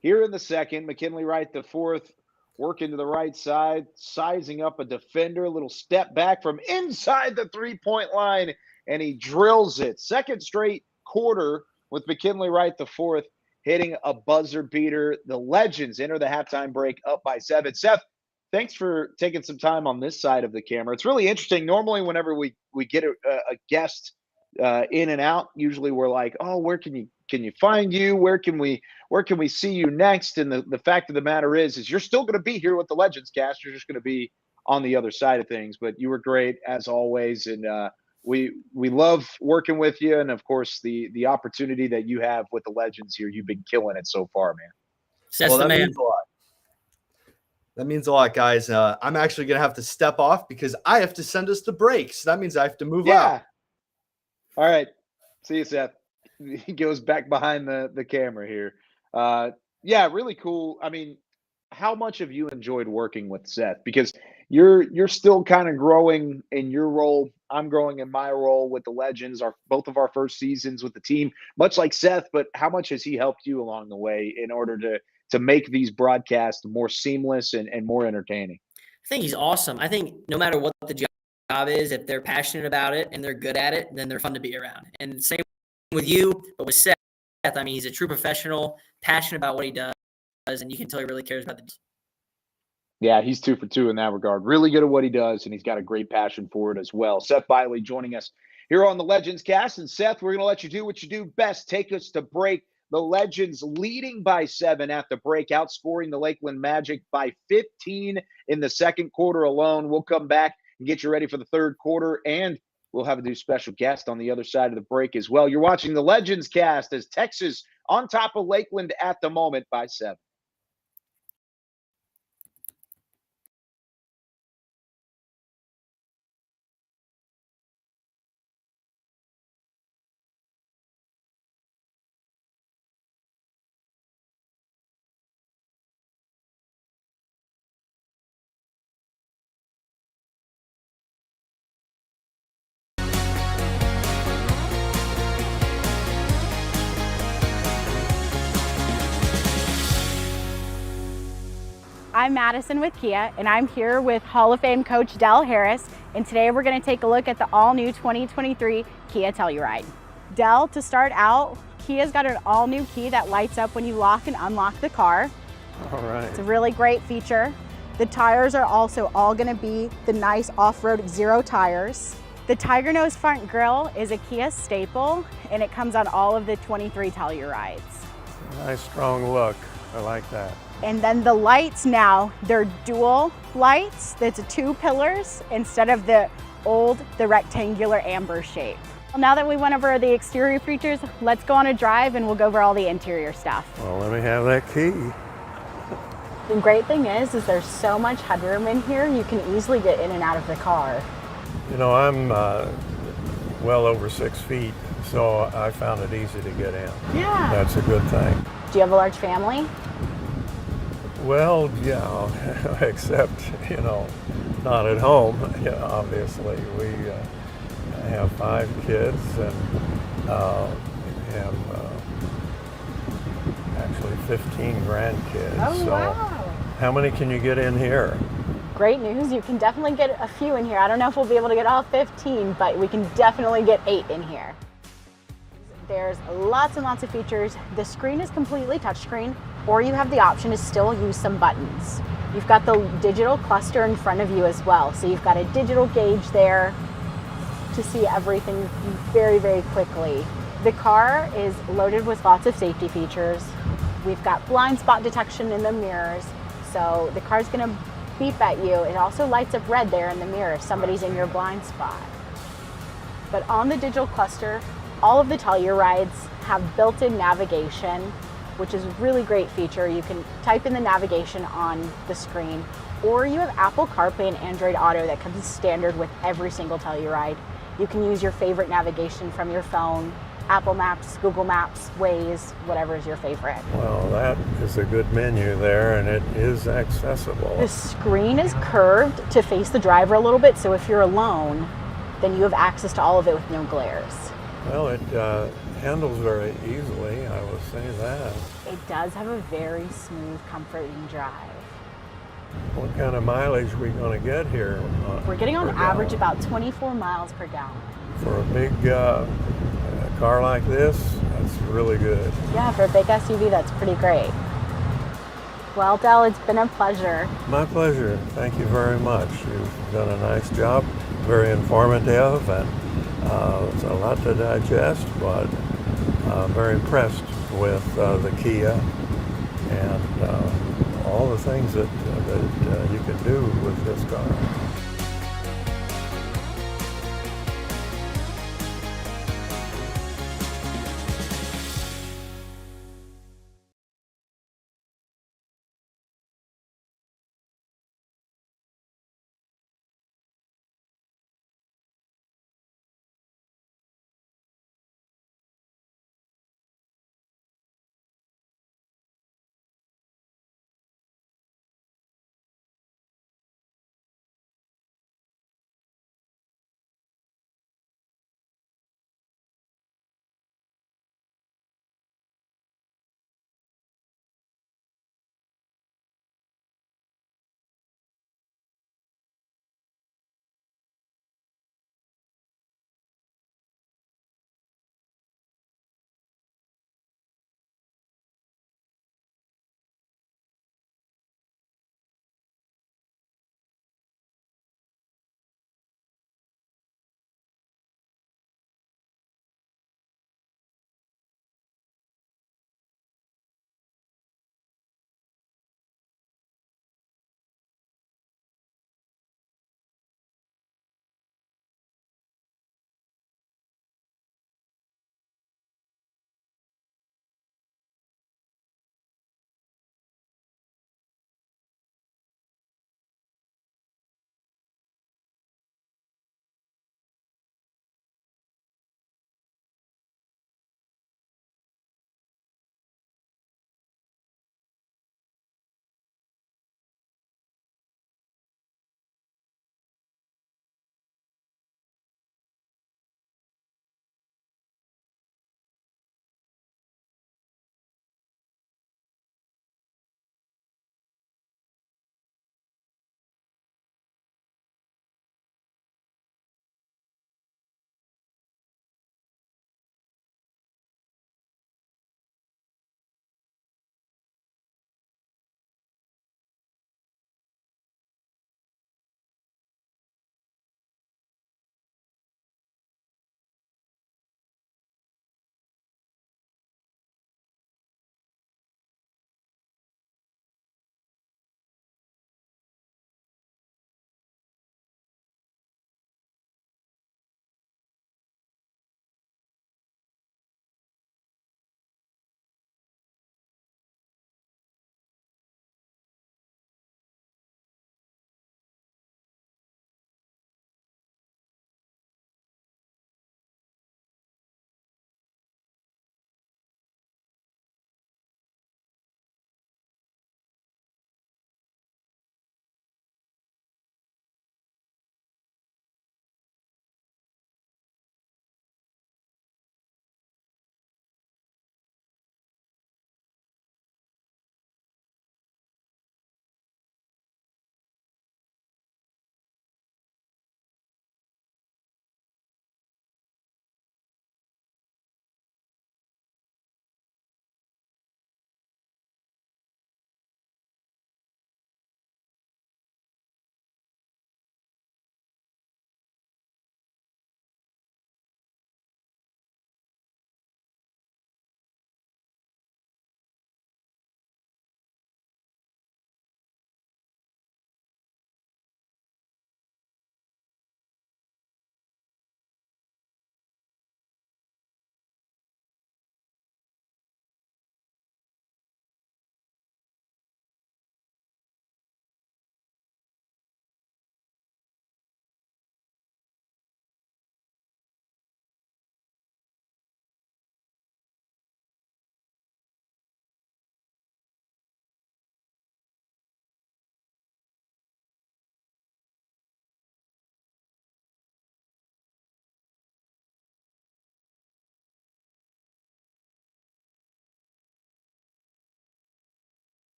here in the second. McKinley Wright, the fourth, working to the right side, sizing up a defender, a little step back from inside the three-point line, and he drills it. Second straight quarter with McKinley Wright, the fourth, hitting a buzzer beater. The Legends enter the halftime break up by 7. Seth, thanks for taking some time on this side of the camera. It's really interesting. Normally, whenever we get a guest in and out, usually we're like, oh, where can you find you? Where can we see you next? And the fact of the matter is you're still going to be here with the LegendsCast. You're just going to be on the other side of things. But you were great as always, and we love working with you. And of course, the opportunity that you have with the Legends here, you've been killing it so far, man. Well, that means a lot. That means a lot, guys. I'm actually going to have to step off because I have to send us to break. So that means I have to move out. All right. See you, Seth. He goes back behind the camera here. Yeah, really cool. I mean, how much have you enjoyed working with Seth? Because you're still kind of growing in your role. I'm growing in my role with the Legends. Both of our first seasons with the team, much like Seth. But how much has he helped you along the way in order to make these broadcasts more seamless and more entertaining? I think he's awesome. I think no matter what the job is, if they're passionate about it and they're good at it, then they're fun to be around. And same with you, but with Seth, I mean, he's a true professional, passionate about what he does, and you can tell he really cares about the team. Yeah, he's 2 for 2 in that regard. Really good at what he does, and he's got a great passion for it as well. Seth Biley joining us here on the LegendsCast. And Seth, we're going to let you do what you do best. Take us to break. The Legends leading by 7 at the break, outscoring the Lakeland Magic by 15 in the second quarter alone. We'll come back and get you ready for the third quarter, and we'll have a new special guest on the other side of the break as well. You're watching the LegendsCast as Texas on top of Lakeland at the moment by 7. I'm Madison with Kia, and I'm here with Hall of Fame coach Dell Harris, and today we're going to take a look at the all-new 2023 Kia Telluride. Dell, to start out, Kia's got an all-new key that lights up when you lock and unlock the car. All right. It's a really great feature. The tires are also all going to be the nice off-road Zero tires. The Tiger Nose front grille is a Kia staple, and it comes on all of the 23 Tellurides. Nice strong look. I like that. And then the lights now, they're dual lights. That's 2 pillars instead of the rectangular amber shape. Well, now that we went over the exterior features, let's go on a drive and we'll go over all the interior stuff. Well, let me have that key. The great thing is there's so much headroom in here, you can easily get in and out of the car. You know, I'm well over 6 feet, so I found it easy to get in. Yeah. That's a good thing. Do you have a large family? Well, yeah, except, you know, not at home. Yeah, obviously, we have 5 kids and we have actually 15 grandkids. Oh, so wow. how many can you get in here? Great news, you can definitely get a few in here. I don't know if we'll be able to get all 15, but we can definitely get 8 in here. There's lots and lots of features. The screen is completely touchscreen, or you have the option to still use some buttons. You've got the digital cluster in front of you as well. So you've got a digital gauge there to see everything very, very quickly. The car is loaded with lots of safety features. We've got blind spot detection in the mirrors. So the car's gonna beep at you. It also lights up red there in the mirror if somebody's in your blind spot. But on the digital cluster, all of the Tellurides have built-in navigation, which is a really great feature. You can type in the navigation on the screen, or you have Apple CarPlay and Android Auto that comes standard with every single Telluride. You can use your favorite navigation from your phone, Apple Maps, Google Maps, Waze, whatever is your favorite. Well, that is a good menu there, and it is accessible. The screen is curved to face the driver a little bit, so if you're alone, then you have access to all of it with no glares. Well, it handles very easily, I will say that. It does have a very smooth, comforting drive. What kind of mileage are we going to get here? We're getting on per average gallon? about 24 miles per gallon. For a big car like this, that's really good. Yeah, for a big SUV, that's pretty great. Well, Del, it's been a pleasure. My pleasure. Thank you very much. You've done a nice job, very informative, and it's a lot to digest, but I'm very impressed with the Kia and all the things that you can do with this car.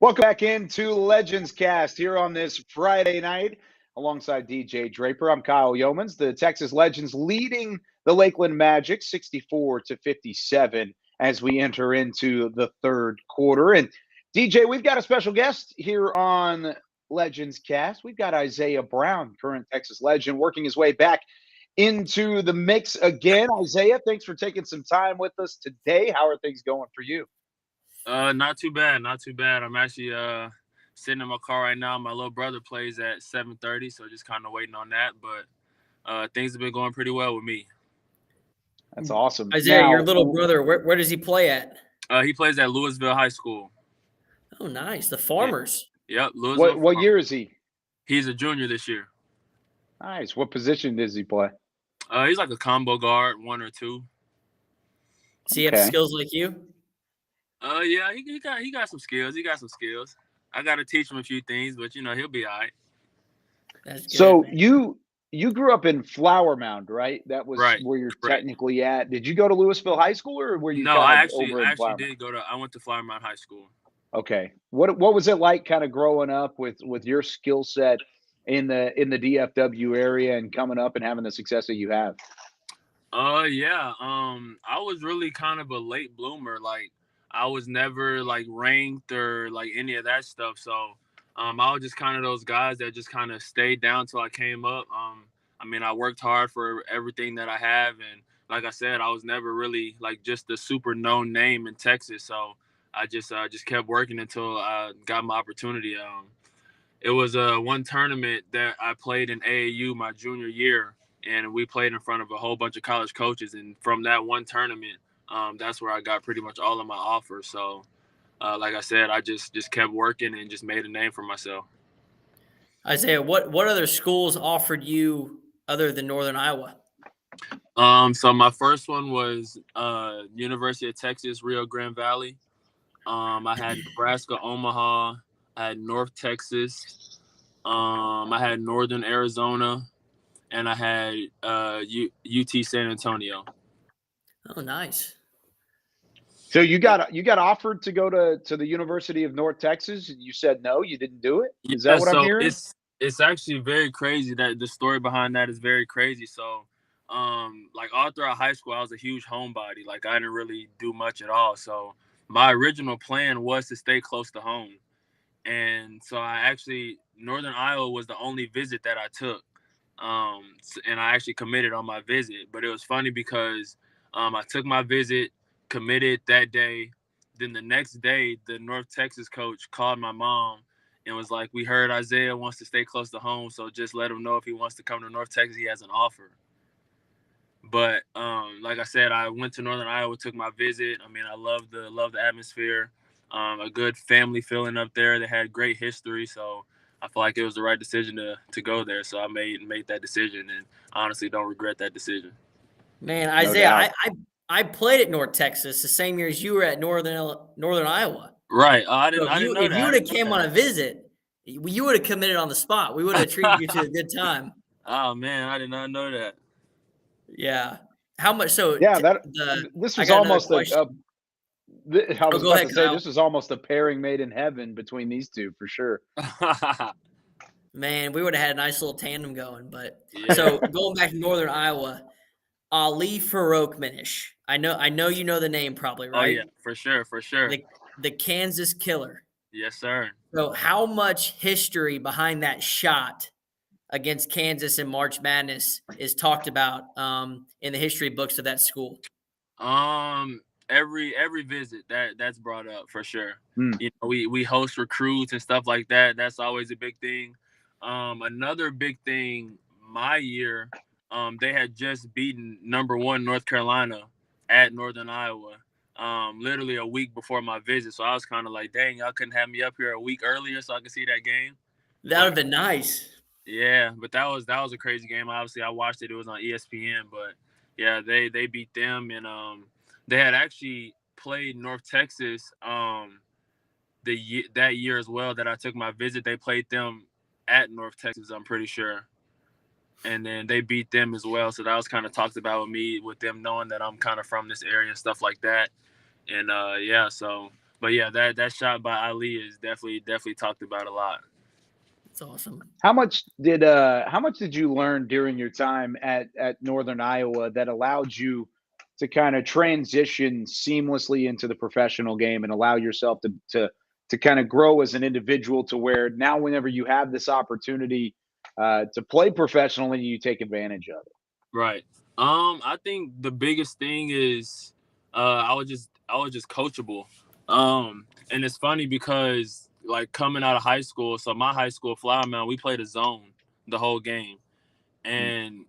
Welcome back into LegendsCast here on this Friday night alongside DJ Draper. I'm Kyle Youmans. The Texas Legends leading the Lakeland Magic 64-57 as we enter into the third quarter. And DJ, we've got a special guest here on LegendsCast. We've got Isaiah Brown, current Texas Legend, working his way back into the mix again. Isaiah, thanks for taking some time with us today. How are things going for you? Not too bad. I'm actually sitting in my car right now. My little brother plays at 7:30, so just kind of waiting on that. But things have been going pretty well with me. That's awesome. Isaiah, your little brother, where does he play at? He plays at Louisville High School. Oh, nice. The Farmers. Yep, Louisville. What year is he? He's a junior this year. Nice. What position does he play? He's like a combo guard, 1 or 2. Does he have skills like you? Yeah, he got some skills. I got to teach him a few things, but he'll be all right. That's good, So man. you grew up in Flower Mound, right? That was Right, where you're correct. technically at. Did you go to Louisville High School, or were you No, kind I of actually over in Flower Mound? did I went to Flower Mound High School. Okay. What was it like kind of growing up with your skill set in the DFW area and coming up and having the success that you have? Yeah. I was really kind of a late bloomer. Like, I was never like ranked or like any of that stuff. So I was just kind of those guys that just kind of stayed down till I came up. I mean, I worked hard for everything that I have, and like I said, I was never really like just a super known name in Texas. So I just kept working until I got my opportunity. It was one tournament that I played in AAU my junior year, and we played in front of a whole bunch of college coaches. And from that one tournament, that's where I got pretty much all of my offers. So, like I said, I just kept working and just made a name for myself. Isaiah, what other schools offered you other than Northern Iowa? So my first one was University of Texas, Rio Grande Valley. I had Nebraska, Omaha. I had North Texas. I had Northern Arizona, and I had UT San Antonio. Oh, nice. So you got offered to go to the University of North Texas, and you said no, you didn't do it? Is that what I'm hearing? It's actually very crazy. That the story behind that is very crazy. So, like all throughout high school, I was a huge homebody. Like, I didn't really do much at all. So my original plan was to stay close to home. And so Northern Iowa was the only visit that I took. And I actually committed on my visit. But it was funny because I took my visit, committed that day. Then the next day, the North Texas coach called my mom and was like, "We heard Isaiah wants to stay close to home, so just let him know if he wants to come to North Texas, he has an offer." But like I said, I went to Northern Iowa, took my visit. I mean, I love the atmosphere, a good family feeling up there. They had great history, so I feel like it was the right decision to go there. So I made that decision, and honestly don't regret that decision. Man, Isaiah, I played at North Texas the same year as you were at Northern Iowa. Right. I didn't know that. If you would have came on a visit, you would have committed on the spot. We would have treated you to a good time. Oh man, I did not know that. Yeah. How much? So yeah, this was almost I was about to say, this is almost a pairing made in heaven between these two for sure. Man, we would have had a nice little tandem going. But So going back to Northern Iowa, Ali Farokhmanish. I know you know the name probably, right? Oh yeah, for sure. The Kansas Killer. Yes, sir. So how much history behind that shot against Kansas in March Madness is talked about in the history books of that school? Every visit that's brought up for sure. You know, we host recruits and stuff like that. That's always a big thing. Another big thing my year, they had just beaten #1 North Carolina at Northern Iowa, literally a week before my visit. So I was kind of like, dang, y'all couldn't have me up here a week earlier so I could see that game. That would have been nice. Yeah, but that was a crazy game. Obviously, I watched it. It was on ESPN, but yeah, they beat them, and they had actually played North Texas that year as well that I took my visit. They played them at North Texas, I'm pretty sure. And then they beat them as well. So that was kind of talked about with me, with them knowing that I'm kind of from this area and stuff like that. And yeah, so But yeah, that shot by Ali is definitely talked about a lot. It's awesome. How much did you learn during your time at Northern Iowa that allowed you to kind of transition seamlessly into the professional game and allow yourself to kind of grow as an individual to where now whenever you have this opportunity to play professionally, you take advantage of it? Right. I think the biggest thing is I was just coachable. And it's funny because like coming out of high school, so my high school Flower Mound, we played a zone the whole game. And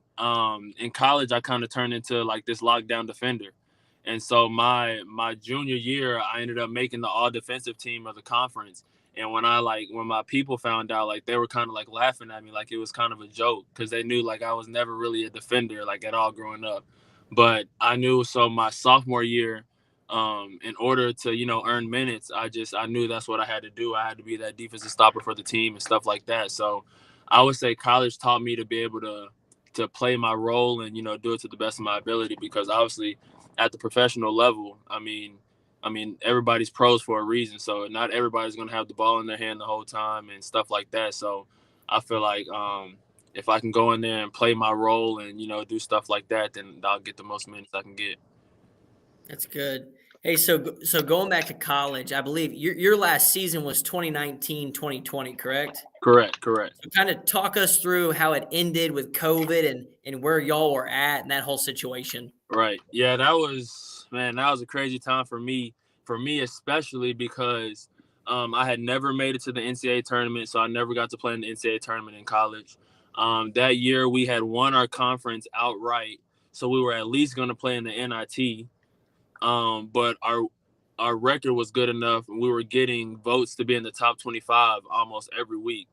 in college I kind of turned into like this lockdown defender. And so my junior year I ended up making the all defensive team of the conference. And when my people found out, like they were kind of like laughing at me like it was kind of a joke because they knew like I was never really a defender like at all growing up. But I knew, so my sophomore year, in order to, earn minutes, I knew that's what I had to do. I had to be that defensive stopper for the team and stuff like that. So I would say college taught me to be able to play my role and, do it to the best of my ability, because obviously at the professional level, I mean, everybody's pros for a reason. So not everybody's going to have the ball in their hand the whole time and stuff like that. So I feel like if I can go in there and play my role and, do stuff like that, then I'll get the most minutes I can get. That's good. Hey, so going back to college, I believe your last season was 2019-2020, correct? Correct. So kind of talk us through how it ended with COVID and where y'all were at and that whole situation. Right. Yeah, that was a crazy time for me especially because I had never made it to the NCAA tournament, so I never got to play in the NCAA tournament in college. That year we had won our conference outright, so we were at least going to play in the NIT. But our record was good enough, and we were getting votes to be in the top 25 almost every week.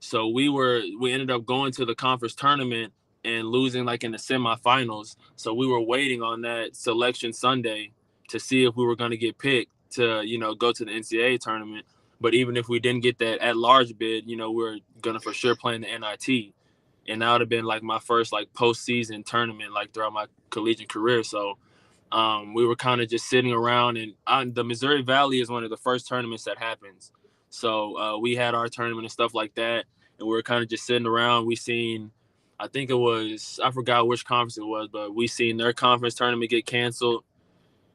So we ended up going to the conference tournament and losing like in the semifinals. So we were waiting on that selection Sunday to see if we were going to get picked to, go to the NCAA tournament. But even if we didn't get that at-large bid, we were going to for sure play in the NIT. And that would have been like my first like postseason tournament like throughout my collegiate career. So we were kind of just sitting around, and the Missouri Valley is one of the first tournaments that happens. So we had our tournament and stuff like that, and we were kind of just sitting around. We seen, I think it was, I forgot which conference it was, but we seen their conference tournament get canceled.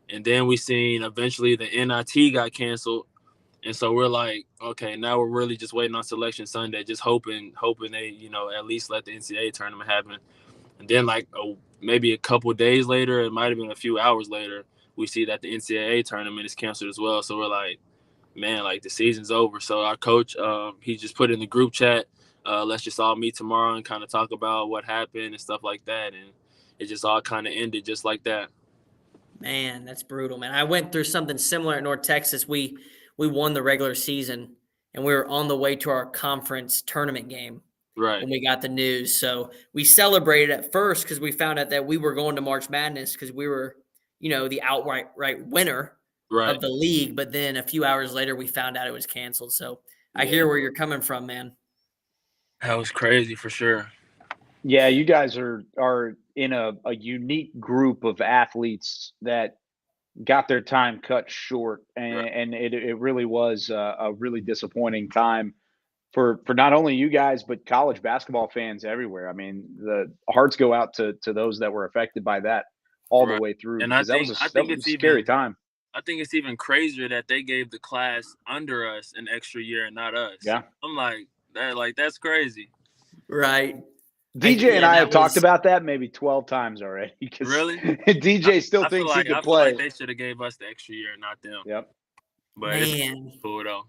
And then we seen eventually the NIT got canceled. And so we're like, okay, now we're really just waiting on selection Sunday, just hoping they, at least let the NCAA tournament happen. And then like maybe a couple of days later, it might have been a few hours later, we see that the NCAA tournament is canceled as well. So we're like, man, like the season's over. So our coach, he just put in the group chat, let's just all meet tomorrow and kind of talk about what happened and stuff like that. And it just all kind of ended just like that. Man, that's brutal, man. I went through something similar at North Texas. We won the regular season, and we were on the way to our conference tournament game. Right. When we got the news. So we celebrated at first because we found out that we were going to March Madness because we were, the outright winner of the league. But then a few hours later, we found out it was canceled. So I hear where you're coming from, man. That was crazy for sure. Yeah, you guys are in a unique group of athletes that got their time cut short, and it really was a really disappointing time for not only you guys but college basketball fans everywhere. I mean, the hearts go out to those that were affected by that all the way through. And that was a scary time. I think it's even crazier that they gave the class under us an extra year and not us. Yeah, I'm like that's crazy. Right. DJ and I have talked about that maybe 12 times already. Really? DJ still thinks he could play. I feel like they should have gave us the extra year, not them. Yep. But man, it's cool though.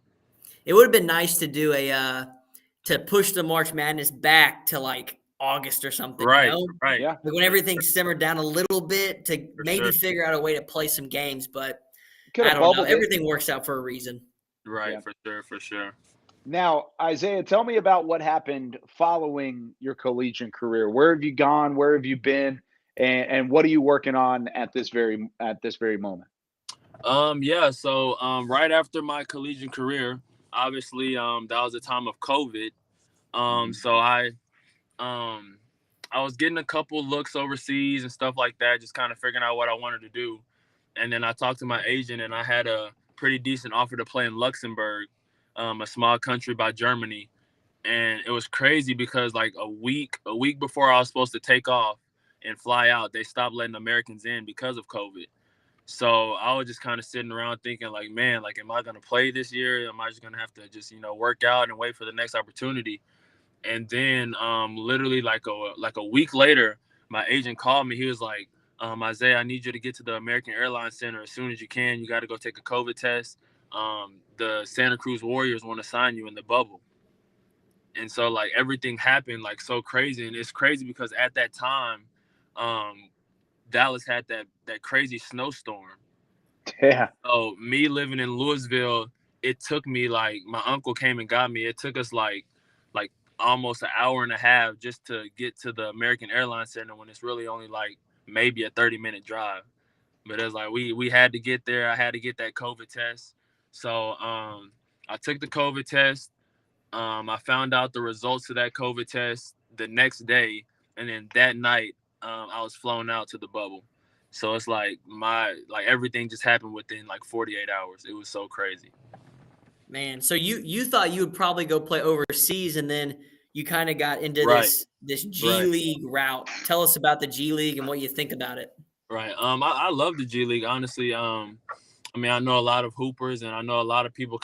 It would have been nice to do to push the March Madness back to like August or something. Right. Yeah. Like when everything simmered down a little bit to figure out a way to play some games, but I don't know. Everything works out for a reason. Right. Yeah. For sure. Now, Isaiah, tell me about what happened following your collegiate career. Where have you gone? Where have you been? And what are you working on at this very moment? So right after my collegiate career, obviously that was the time of COVID. So I was getting a couple looks overseas and stuff like that, just kind of figuring out what I wanted to do. And then I talked to my agent, and I had a pretty decent offer to play in Luxembourg, a small country by Germany. And it was crazy because like a week before I was supposed to take off and fly out, they stopped letting Americans in because of COVID. So I was just kind of sitting around thinking like, man, like, am I going to play this year? Am I just going to have to just, work out and wait for the next opportunity? And then literally like a week later, my agent called me. He was like, Isaiah, I need you to get to the American Airlines Center as soon as you can. You got to go take a COVID test. The Santa Cruz Warriors want to sign you in the bubble. And so like everything happened like so crazy. And it's crazy because at that time, Dallas had that crazy snowstorm. Yeah. So me living in Louisville, it took me like, my uncle came and got me. It took us like almost an hour and a half just to get to the American Airlines Center when it's really only like maybe a 30-minute drive. But it's like we had to get there. I had to get that COVID test. So I took the COVID test. I found out the results of that COVID test the next day, and then that night I was flown out to the bubble. So it's like everything just happened within like 48 hours. It was so crazy. Man, so you thought you would probably go play overseas, and then you kind of got into Right. this G League route. Tell us about the G League and what you think about it. Right. I love the G League, honestly. I mean, I know a lot of hoopers, and I know a lot of people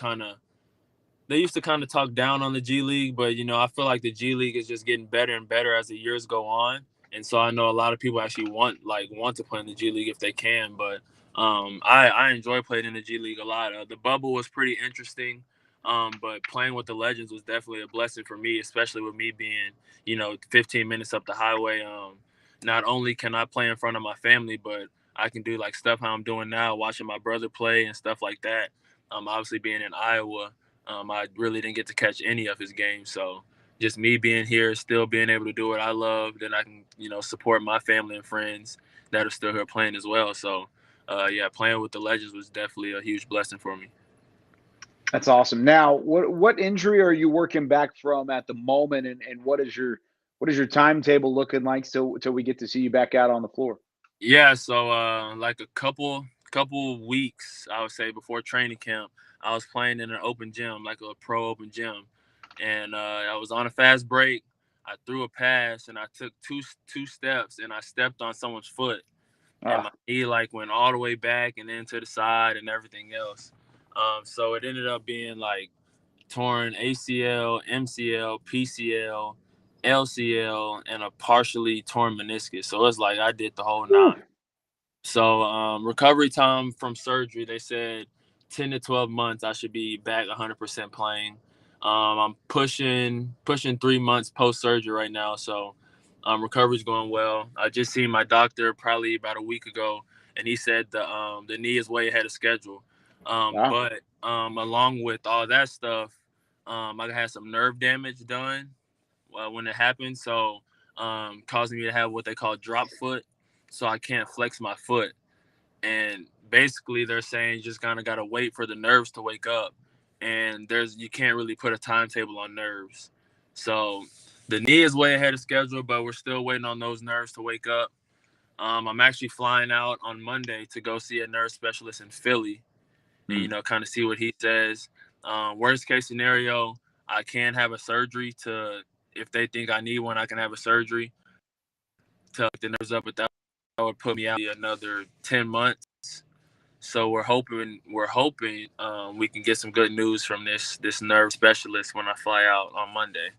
they used to kind of talk down on the G League, but I feel like the G League is just getting better and better as the years go on. And so I know a lot of people actually want to play in the G League if they can. But I enjoy playing in the G League a lot. The bubble was pretty interesting, but playing with the Legends was definitely a blessing for me, especially with me being 15 minutes up the highway. Not only can I play in front of my family, but I can do like stuff how I'm doing now, watching my brother play and stuff like that. Obviously being in Iowa. I really didn't get to catch any of his games. So just me being here, still being able to do what I love, then I can, support my family and friends that are still here playing as well. So, playing with the Legends was definitely a huge blessing for me. That's awesome. Now, what injury are you working back from at the moment, and what is your timetable looking like till we get to see you back out on the floor? Yeah, so like a couple weeks, I would say, before training camp, I was playing in an open gym, like a pro open gym, and I was on a fast break. I threw a pass, and I took two steps, and I stepped on someone's foot, and my knee like went all the way back and then to the side and everything else. So it ended up being like torn ACL, MCL, PCL, LCL, and a partially torn meniscus. So it's like I did the whole nine. So recovery time from surgery, they said 10 to 12 months I should be back 100% playing. I'm pushing 3 months post-surgery right now, so recovery's going well. I just seen my doctor probably about a week ago, and he said the knee is way ahead of schedule. But along with all that stuff, I had some nerve damage done when it happened, so causing me to have what they call drop foot. So I can't flex my foot. And basically they're saying you just kind of got to wait for the nerves to wake up. And you can't really put a timetable on nerves. So the knee is way ahead of schedule, but we're still waiting on those nerves to wake up. I'm actually flying out on Monday to go see a nerve specialist in Philly and, kind of see what he says. Worst case scenario, I can have a surgery if they think I need one, I can have a surgery to hook the nerves up, but that would put me out another 10 months. So we're hoping we can get some good news from this nerve specialist when I fly out on Monday.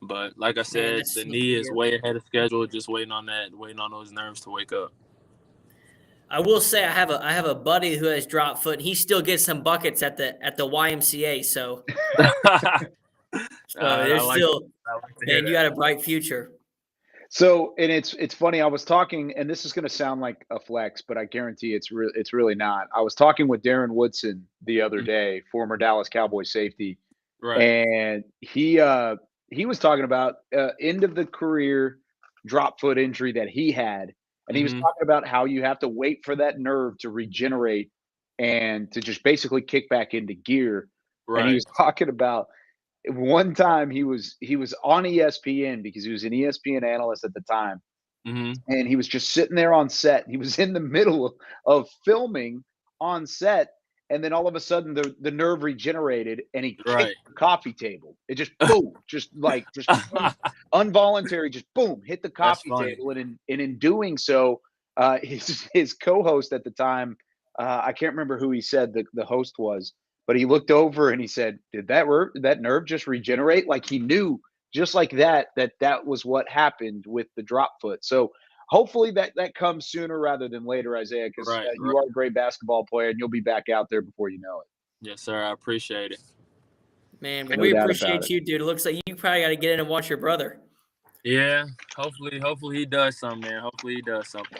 But like I said, the knee is way ahead of schedule, just waiting on those nerves to wake up. I will say I have a buddy who has drop foot, and he still gets some buckets at the YMCA. So, there's still, man, you got a bright future. So, and it's funny. I was talking, and this is going to sound like a flex, but I guarantee it's really not. I was talking with Darren Woodson the other day, former Dallas Cowboys safety, right? And he was talking about end of the career drop foot injury that he had, and he was talking about how you have to wait for that nerve to regenerate and to just basically kick back into gear. Right. And he was talking about one time he was on ESPN because he was an ESPN analyst at the time. And he was just sitting there on set. He was in the middle of filming on set, and then all of a sudden the nerve regenerated and he kicked Right. the coffee table. It just boom, just involuntary, just boom, hit the That's coffee funny. table. And in doing so, his co-host at the time, I can't remember who he said the host was, but he looked over and he said, "Did that nerve just regenerate?" Like he knew just like that was what happened with the drop foot. So hopefully that comes sooner rather than later, Isaiah, because Right. you are a great basketball player and you'll be back out there before you know it. Yes, sir. I appreciate it. Man, No we doubt about appreciate it. you, dude. It looks like you probably got to get in and watch your brother. Yeah. Hopefully he does something, man. Hopefully he does something.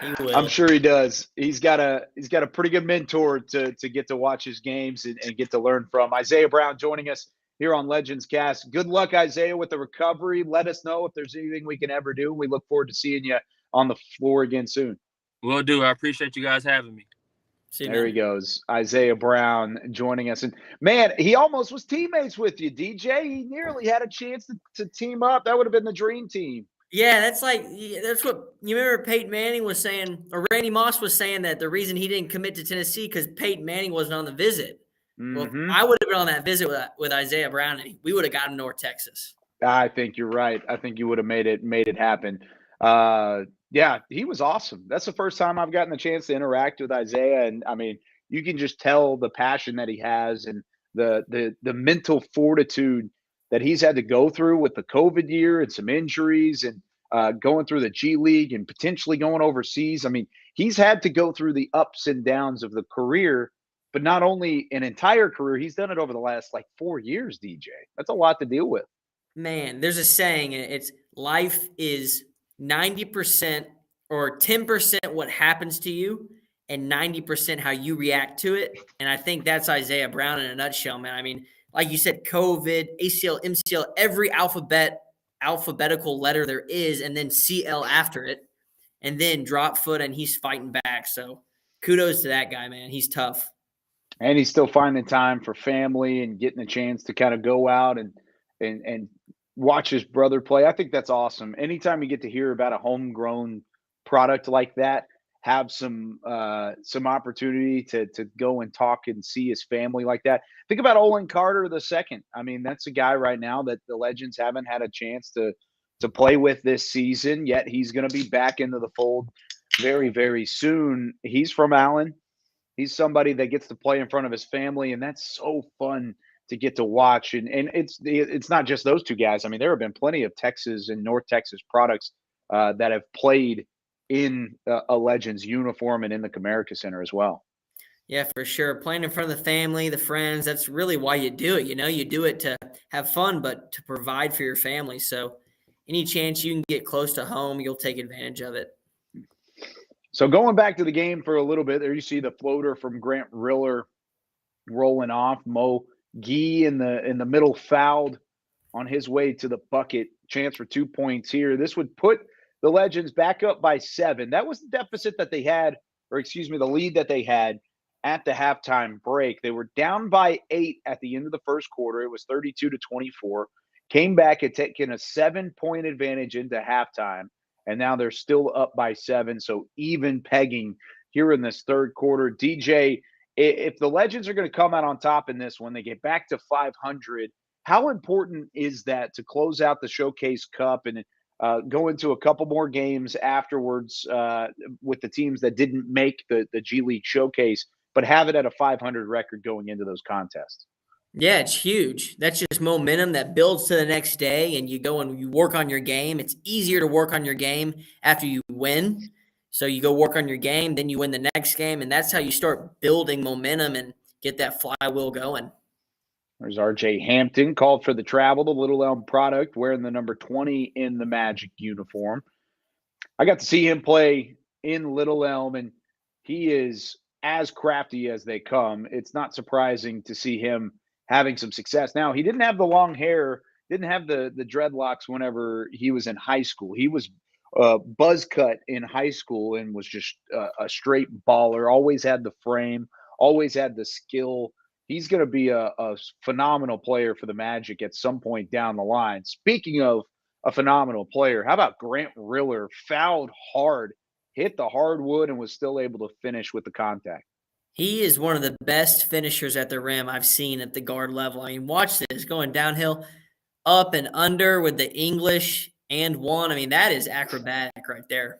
He will. I'm sure he does. He's got a pretty good mentor to get to watch his games and get to learn from. Isaiah Brown joining us here on LegendsCast. Good luck, Isaiah, with the recovery. Let us know if there's anything we can ever do. We look forward to seeing you on the floor again soon. Will do. I appreciate you guys having me. See, There man. he goes. Isaiah Brown joining us. And man, he almost was teammates with you, DJ. He nearly had a chance to team up. That would have been the dream team. Yeah, that's what you remember Peyton Manning was saying, or Randy Moss was saying that the reason he didn't commit to Tennessee because Peyton Manning wasn't on the visit. Well, if I would have been on that visit with Isaiah Brown, and we would have gotten North Texas. I think you're right. I think you would have made it happen. Yeah, he was awesome. That's the first time I've gotten the chance to interact with Isaiah, and I mean, you can just tell the passion that he has and the mental fortitude that he's had to go through with the COVID year and some injuries and going through the G League and potentially going overseas. I mean, he's had to go through the ups and downs of the career, but not only an entire career, he's done it over the last like 4 years, DJ. That's a lot to deal with. Man, there's a saying, and it's life is 90% or 10% what happens to you and 90% how you react to it. And I think that's Isaiah Brown in a nutshell, man. I mean, like you said, COVID, ACL, MCL, every alphabetical letter there is, and then CL after it, and then drop foot, and he's fighting back. So kudos to that guy, man. He's tough. And he's still finding time for family and getting a chance to kind of go out and watch his brother play. I think that's awesome. Anytime you get to hear about a homegrown product like that, have some opportunity to go and talk and see his family like that. Think about Olin Carter II. I mean, that's a guy right now that the Legends haven't had a chance to play with this season, yet he's going to be back into the fold very, very soon. He's from Allen. He's somebody that gets to play in front of his family, and that's so fun to get to watch. And it's not just those two guys. I mean, there have been plenty of Texas and North Texas products that have played in a Legends uniform and in the Comerica Center as well. Yeah, for sure. Playing in front of the family, the friends, that's really why you do it. You know, you do it to have fun, but to provide for your family. So any chance you can get close to home, you'll take advantage of it. So going back to the game for a little bit, there you see the floater from Grant Riller rolling off. Mo Gee in the middle fouled on his way to the bucket. Chance for 2 points here. This would put the Legends back up by 7. That was the deficit that they had, or excuse me, the lead that they had at the halftime break. They were down by 8 at the end of the first quarter. It was 32-24. Came back and taken a 7-point advantage into halftime, and now they're still up by 7. So even pegging here in this third quarter. DJ, if the Legends are going to come out on top in this one, they get back to 500. How important is that to close out the Showcase Cup and go into a couple more games afterwards with the teams that didn't make the G League Showcase, but have it at a 500 record going into those contests? Yeah, it's huge. That's just momentum that builds to the next day, and you go and you work on your game. It's easier to work on your game after you win. So you go work on your game, then you win the next game, and that's how you start building momentum and get that flywheel going. There's R.J. Hampton, called for the travel, the Little Elm product, wearing the number 20 in the Magic uniform. I got to see him play in Little Elm, and he is as crafty as they come. It's not surprising to see him having some success. Now, he didn't have the long hair, didn't have the dreadlocks whenever he was in high school. He was buzz cut in high school and was just a straight baller, always had the frame, always had the skill. He's going to be a phenomenal player for the Magic at some point down the line. Speaking of a phenomenal player, how about Grant Riller? Fouled hard, hit the hardwood, and was still able to finish with the contact. He is one of the best finishers at the rim I've seen at the guard level. I mean, watch this going downhill, up and under with the English and one. I mean, that is acrobatic right there.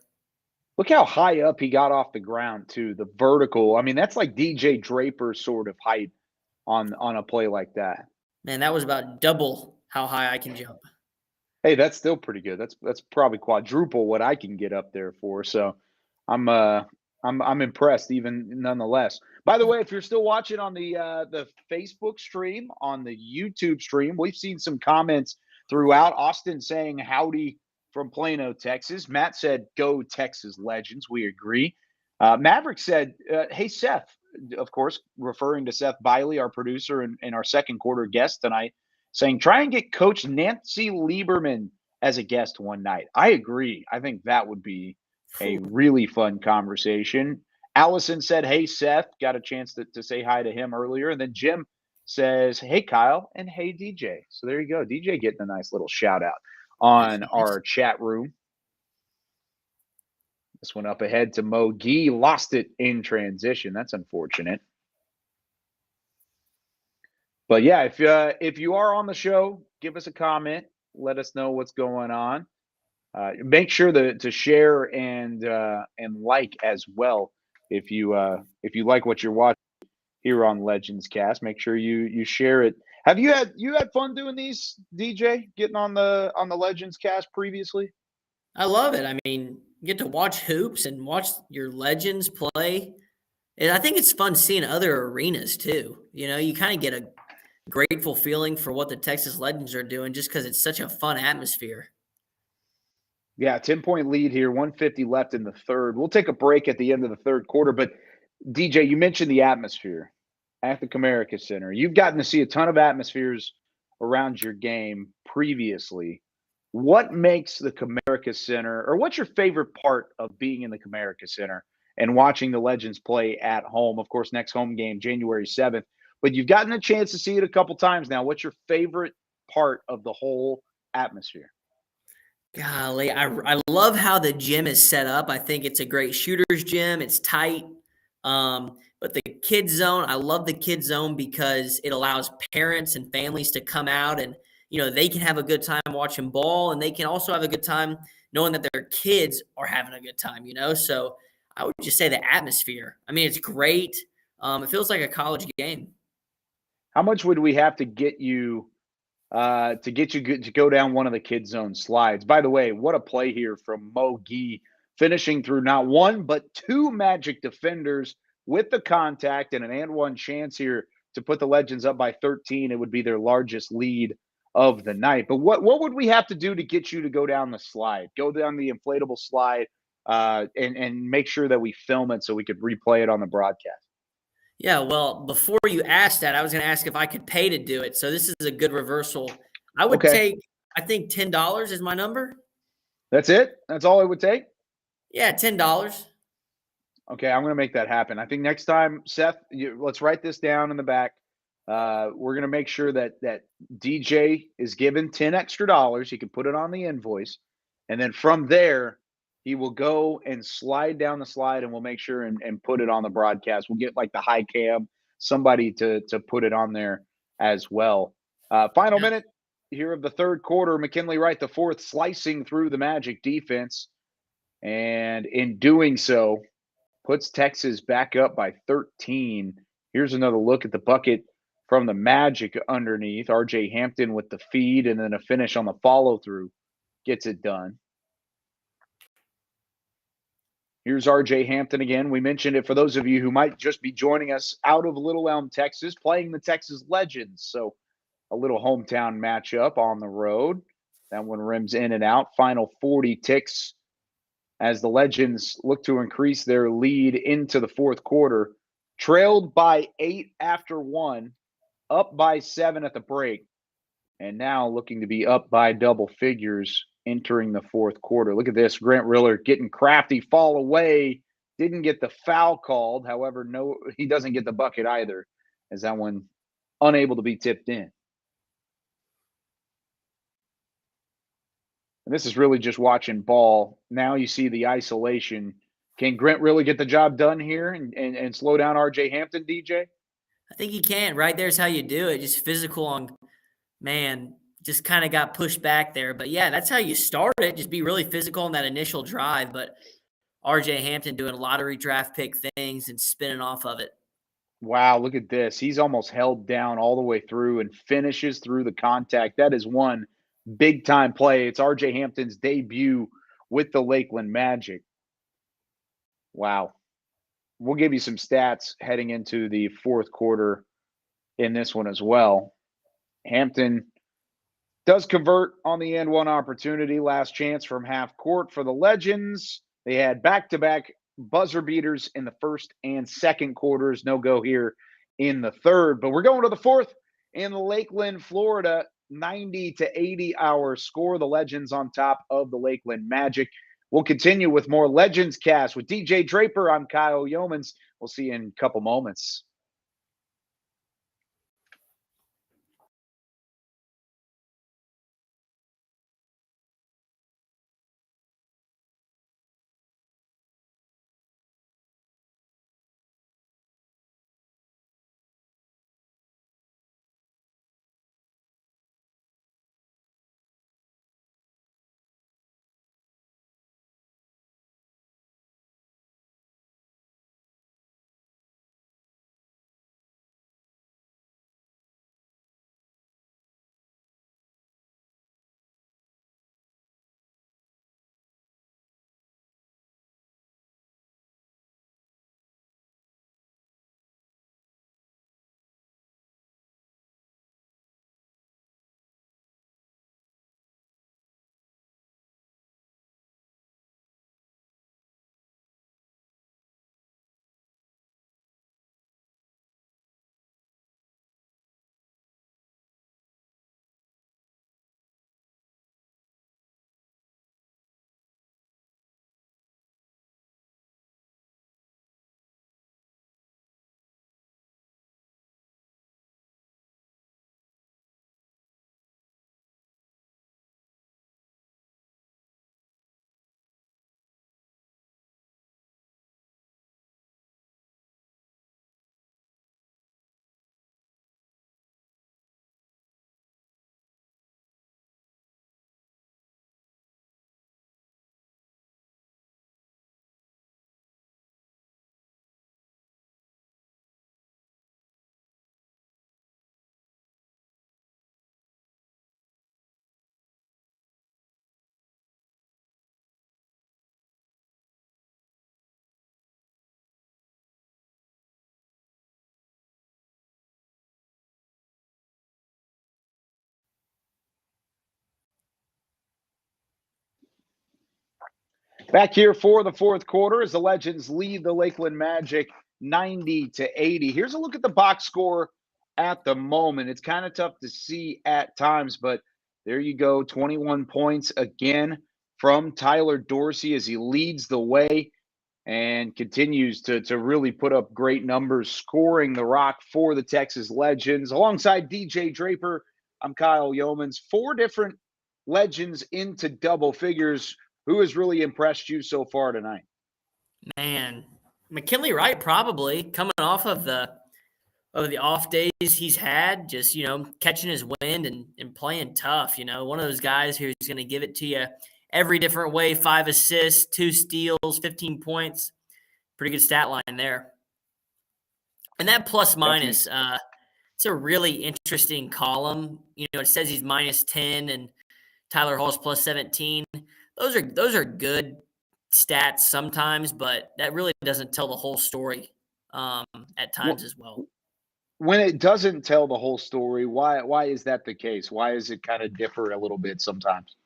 Look how high up he got off the ground too. The vertical. I mean, that's like DJ Draper sort of height on a play like that. Man, that was about double how high I can jump. Hey, that's still pretty good. That's probably quadruple what I can get up there for. So I'm I'm impressed even nonetheless. By the way, if you're still watching on the Facebook stream, on the YouTube stream, we've seen some comments throughout. Austin saying howdy from Plano, Texas. Matt said go Texas Legends. We agree. Maverick said, hey Seth, of course, referring to Seth Biley, our producer and our second quarter guest tonight, saying try and get Coach Nancy Lieberman as a guest one night. I agree. I think that would be a really fun conversation. Allison said, hey, Seth, got a chance to say hi to him earlier. And then Jim says, hey, Kyle, and hey, DJ. So there you go. DJ getting a nice little shout out on our chat room. This one up ahead to Mo Gee. Lost it in transition. That's unfortunate. But yeah, if you are on the show, give us a comment. Let us know what's going on. Make sure to share and like as well. If you like what you're watching here on LegendsCast, make sure you share it. Have you had fun doing these, DJ? Getting on the LegendsCast previously? I love it. I mean, you get to watch hoops and watch your legends play. And I think it's fun seeing other arenas too. You know, you kind of get a grateful feeling for what the Texas Legends are doing just because it's such a fun atmosphere. Yeah, 10-point lead here, 150 left in the third. We'll take a break at the end of the third quarter. But, DJ, you mentioned the atmosphere at the Comerica Center. You've gotten to see a ton of atmospheres around your game previously. What makes the Comerica Center, or what's your favorite part of being in the Comerica Center and watching the Legends play at home? Of course, next home game, January 7th. But you've gotten a chance to see it a couple times now. What's your favorite part of the whole atmosphere? Golly, I love how the gym is set up. I think it's a great shooter's gym. It's tight. But the kids zone, I love the kids zone because it allows parents and families to come out and, you know, they can have a good time watching ball and they can also have a good time knowing that their kids are having a good time, you know? So I would just say the atmosphere. I mean, it's great. It feels like a college game. How much would we have to get you to go down one of the kids zone slides? By the way, what a play here from Mo Gee, finishing through not one but two Magic defenders with the contact and an and one chance here to put the Legends up by 13. It would be their largest lead of the night. But what would we have to do to get you to go down the slide, go down the inflatable slide, and make sure that we film it so we could replay it on the broadcast? Yeah, well, before you asked that, I was going to ask if I could pay to do it. So this is a good reversal. I would take, I think $10 is my number. That's it? That's all it would take? Yeah, $10. Okay, I'm going to make that happen. I think next time, Seth, let's write this down in the back. We're going to make sure that DJ is given $10 extra. He can put it on the invoice. And then from there, he will go and slide down the slide, and we'll make sure and put it on the broadcast. We'll get like the high cam, somebody to put it on there as well. Final minute here of the third quarter. McKinley Wright, the fourth, slicing through the Magic defense. And in doing so, puts Texas back up by 13. Here's another look at the bucket from the Magic underneath. RJ Hampton with the feed and then a finish on the follow-through gets it done. Here's RJ Hampton again. We mentioned it for those of you who might just be joining us out of Little Elm, Texas, playing the Texas Legends. So a little hometown matchup on the road. That one rims in and out. Final 40 ticks as the Legends look to increase their lead into the fourth quarter. Trailed by 8 after 1, up by 7 at the break, and now looking to be up by double figures entering the fourth quarter. Look at this. Grant Riller getting crafty, fall away. Didn't get the foul called. However, no, he doesn't get the bucket either, as that one unable to be tipped in. And this is really just watching ball. Now you see the isolation Can Grant really get the job done here and slow down RJ Hampton, DJ? I think he can. Right there's how you do it. Just physical on, man, just kind of got pushed back there. But yeah, that's how you start it. Just be really physical on that initial drive. But RJ Hampton doing lottery draft pick things and spinning off of it. Wow, look at this. He's almost held down all the way through and finishes through the contact. That is one big time play. It's RJ Hampton's debut with the Lakeland Magic. Wow. We'll give you some stats heading into the fourth quarter in this one as well. Hampton does convert on the end one opportunity. Last chance from half court for the Legends. They had back-to-back buzzer beaters in the first and second quarters. No go here in the third. But we're going to the fourth in Lakeland, Florida. 90 to 80 hour score. The Legends on top of the Lakeland Magic. We'll continue with more LegendsCast with DJ Draper. I'm Kyle Youmans. We'll see you in a couple moments. Back here for the fourth quarter as the Legends lead the Lakeland Magic 90 to 80. Here's a look at the box score at the moment. It's kind of tough to see at times, but there you go. 21 points again from Tyler Dorsey as he leads the way and continues to really put up great numbers, scoring the rock for the Texas Legends. Alongside DJ Draper, I'm Kyle Youmans. 4 different Legends into double figures. Who has really impressed you so far tonight? Man, McKinley Wright probably coming off of the off days he's had, just, catching his wind and playing tough. One of those guys who's going to give it to you every different way. 5 assists, 2 steals, 15 points. Pretty good stat line there. And that plus minus, it's a really interesting column. It says he's minus 10 and Tyler Hall's plus 17. Those are good stats sometimes, but that really doesn't tell the whole story at times as well. When it doesn't tell the whole story, why is that the case? Why is it kind of differ a little bit sometimes?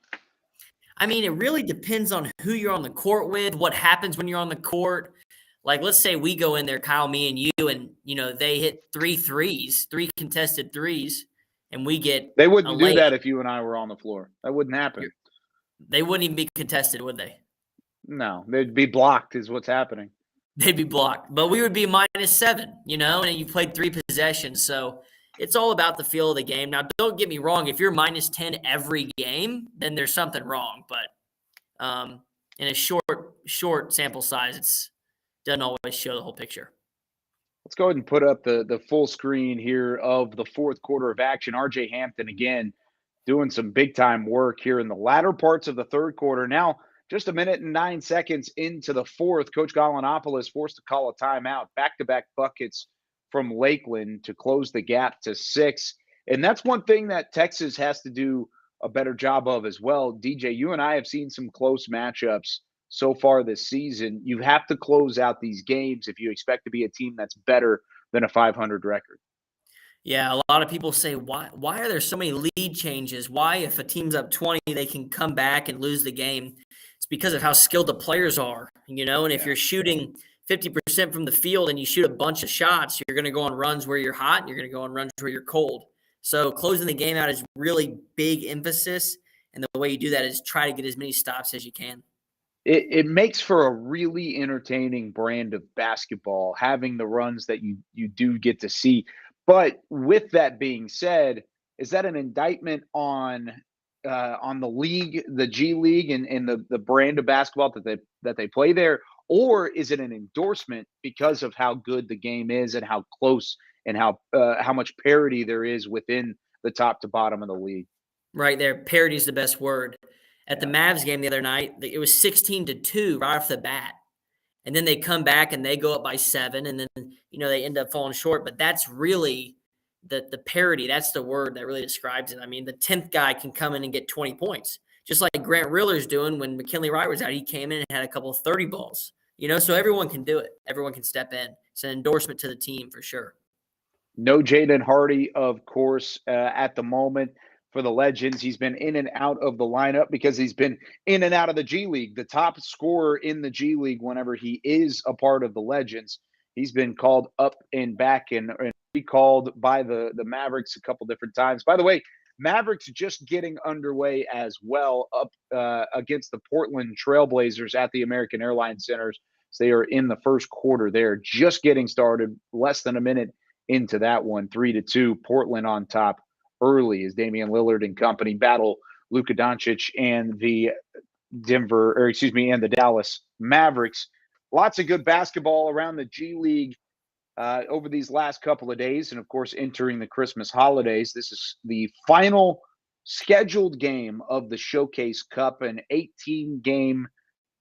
I mean, it really depends on who you're on the court with, what happens when you're on the court. Like, let's say we go in there, Kyle, me and you, and, they hit 3 threes, 3 contested threes, and we get They wouldn't do that if you and I were on the floor. That wouldn't happen. They wouldn't even be contested, would they? No, they'd be blocked is what's happening. They'd be blocked. But we would be minus 7, and you played 3 possessions. So it's all about the feel of the game. Now, don't get me wrong. If you're minus 10 every game, then there's something wrong. But in a short short sample size, it's doesn't always show the whole picture. Let's go ahead and put up the full screen here of the fourth quarter of action. RJ Hampton again doing some big time work here in the latter parts of the third quarter. Now, just a minute and 9 seconds into the fourth, Coach Gallinopoulos forced to call a timeout. Back-to-back buckets from Lakeland to close the gap to 6. And that's one thing that Texas has to do a better job of as well. DJ, you and I have seen some close matchups so far this season. You have to close out these games if you expect to be a team that's better than a 500 record. Yeah, a lot of people say, why are there so many lead changes? Why, if a team's up 20, they can come back and lose the game? It's because of how skilled the players are, and if you're shooting 50% from the field and you shoot a bunch of shots, you're going to go on runs where you're hot and you're going to go on runs where you're cold. So closing the game out is really big emphasis, and the way you do that is try to get as many stops as you can. It makes for a really entertaining brand of basketball, having the runs that you do get to see. But with that being said, is that an indictment on the league, the G League, and the brand of basketball that they play there, or is it an endorsement because of how good the game is and how close and how much parity there is within the top to bottom of the league? Right there, parity is the best word. At the Mavs game the other night, it was 16-2 right off the bat. And then they come back and they go up by 7, and then, they end up falling short. But that's really the parity. That's the word that really describes it. I mean, the 10th guy can come in and get 20 points, just like Grant Riller's doing when McKinley Wright was out. He came in and had a couple of 30 balls, so everyone can do it. Everyone can step in. It's an endorsement to the team for sure. No Jaden Hardy, of course, at the moment. For the Legends, he's been in and out of the lineup because he's been in and out of the G League. The top scorer in the G League whenever he is a part of the Legends. He's been called up and back and recalled by the Mavericks a couple different times. By the way, Mavericks just getting underway as well up against the Portland Trailblazers at the American Airlines Centers. So they are in the first quarter. They're just getting started, less than a minute into that one, 3-2. Portland on top early as Damian Lillard and company battle Luka Doncic and the Dallas Mavericks. Lots of good basketball around the G League over these last couple of days. And of course, entering the Christmas holidays, this is the final scheduled game of the Showcase Cup, an 18-game.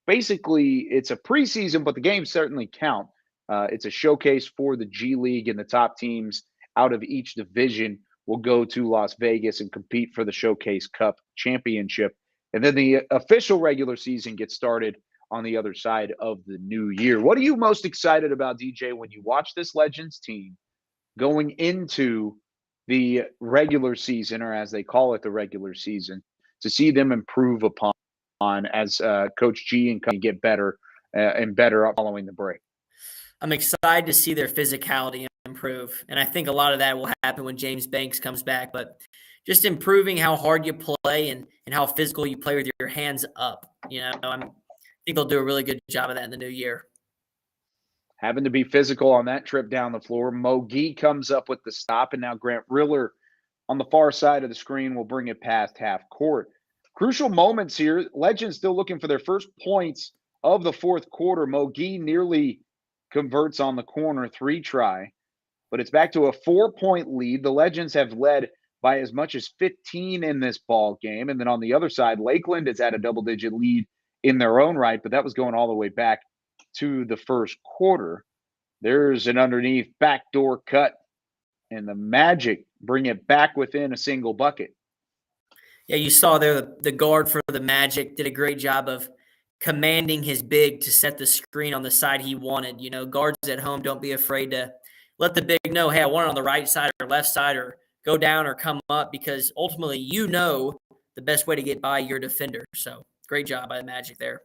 Basically, it's a preseason, but the games certainly count. It's a showcase for the G League, and the top teams out of each division will go to Las Vegas and compete for the Showcase Cup championship. And then the official regular season gets started on the other side of the new year. What are you most excited about, DJ, when you watch this Legends team going into the regular season, or as they call it, the regular season, to see them improve upon as Coach G and company get better and better following the break? I'm excited to see their physicality improve. And I think a lot of that will happen when James Banks comes back. But just improving how hard you play and how physical you play with your hands up. I think they'll do a really good job of that in the new year. Having to be physical on that trip down the floor. Mo Gee comes up with the stop, and now Grant Riller on the far side of the screen will bring it past half court. Crucial moments here. Legends still looking for their first points of the fourth quarter. Mo Gee nearly converts on the corner 3 try, but it's back to a 4-point lead. The Legends have led by as much as 15 in this ball game. And then on the other side, Lakeland is at a double-digit lead in their own right, but that was going all the way back to the first quarter. There's an underneath backdoor cut, and the Magic bring it back within a single bucket. Yeah, you saw there the guard for the Magic did a great job of commanding his big to set the screen on the side he wanted. Guards at home, don't be afraid to let the big know, hey, I want it on the right side or left side, or go down or come up, because ultimately the best way to get by your defender. So great job by the Magic there.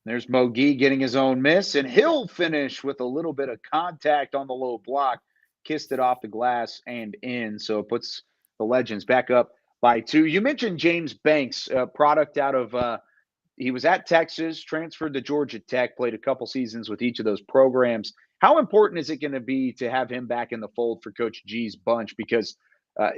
There's Mo Gee getting his own miss, and he'll finish with a little bit of contact on the low block, kissed it off the glass and in. So it puts the Legends back up by 2. You mentioned James Banks, product out of he was at Texas, transferred to Georgia Tech, played a couple seasons with each of those programs. How important is it going to be to have him back in the fold for Coach G's bunch? Because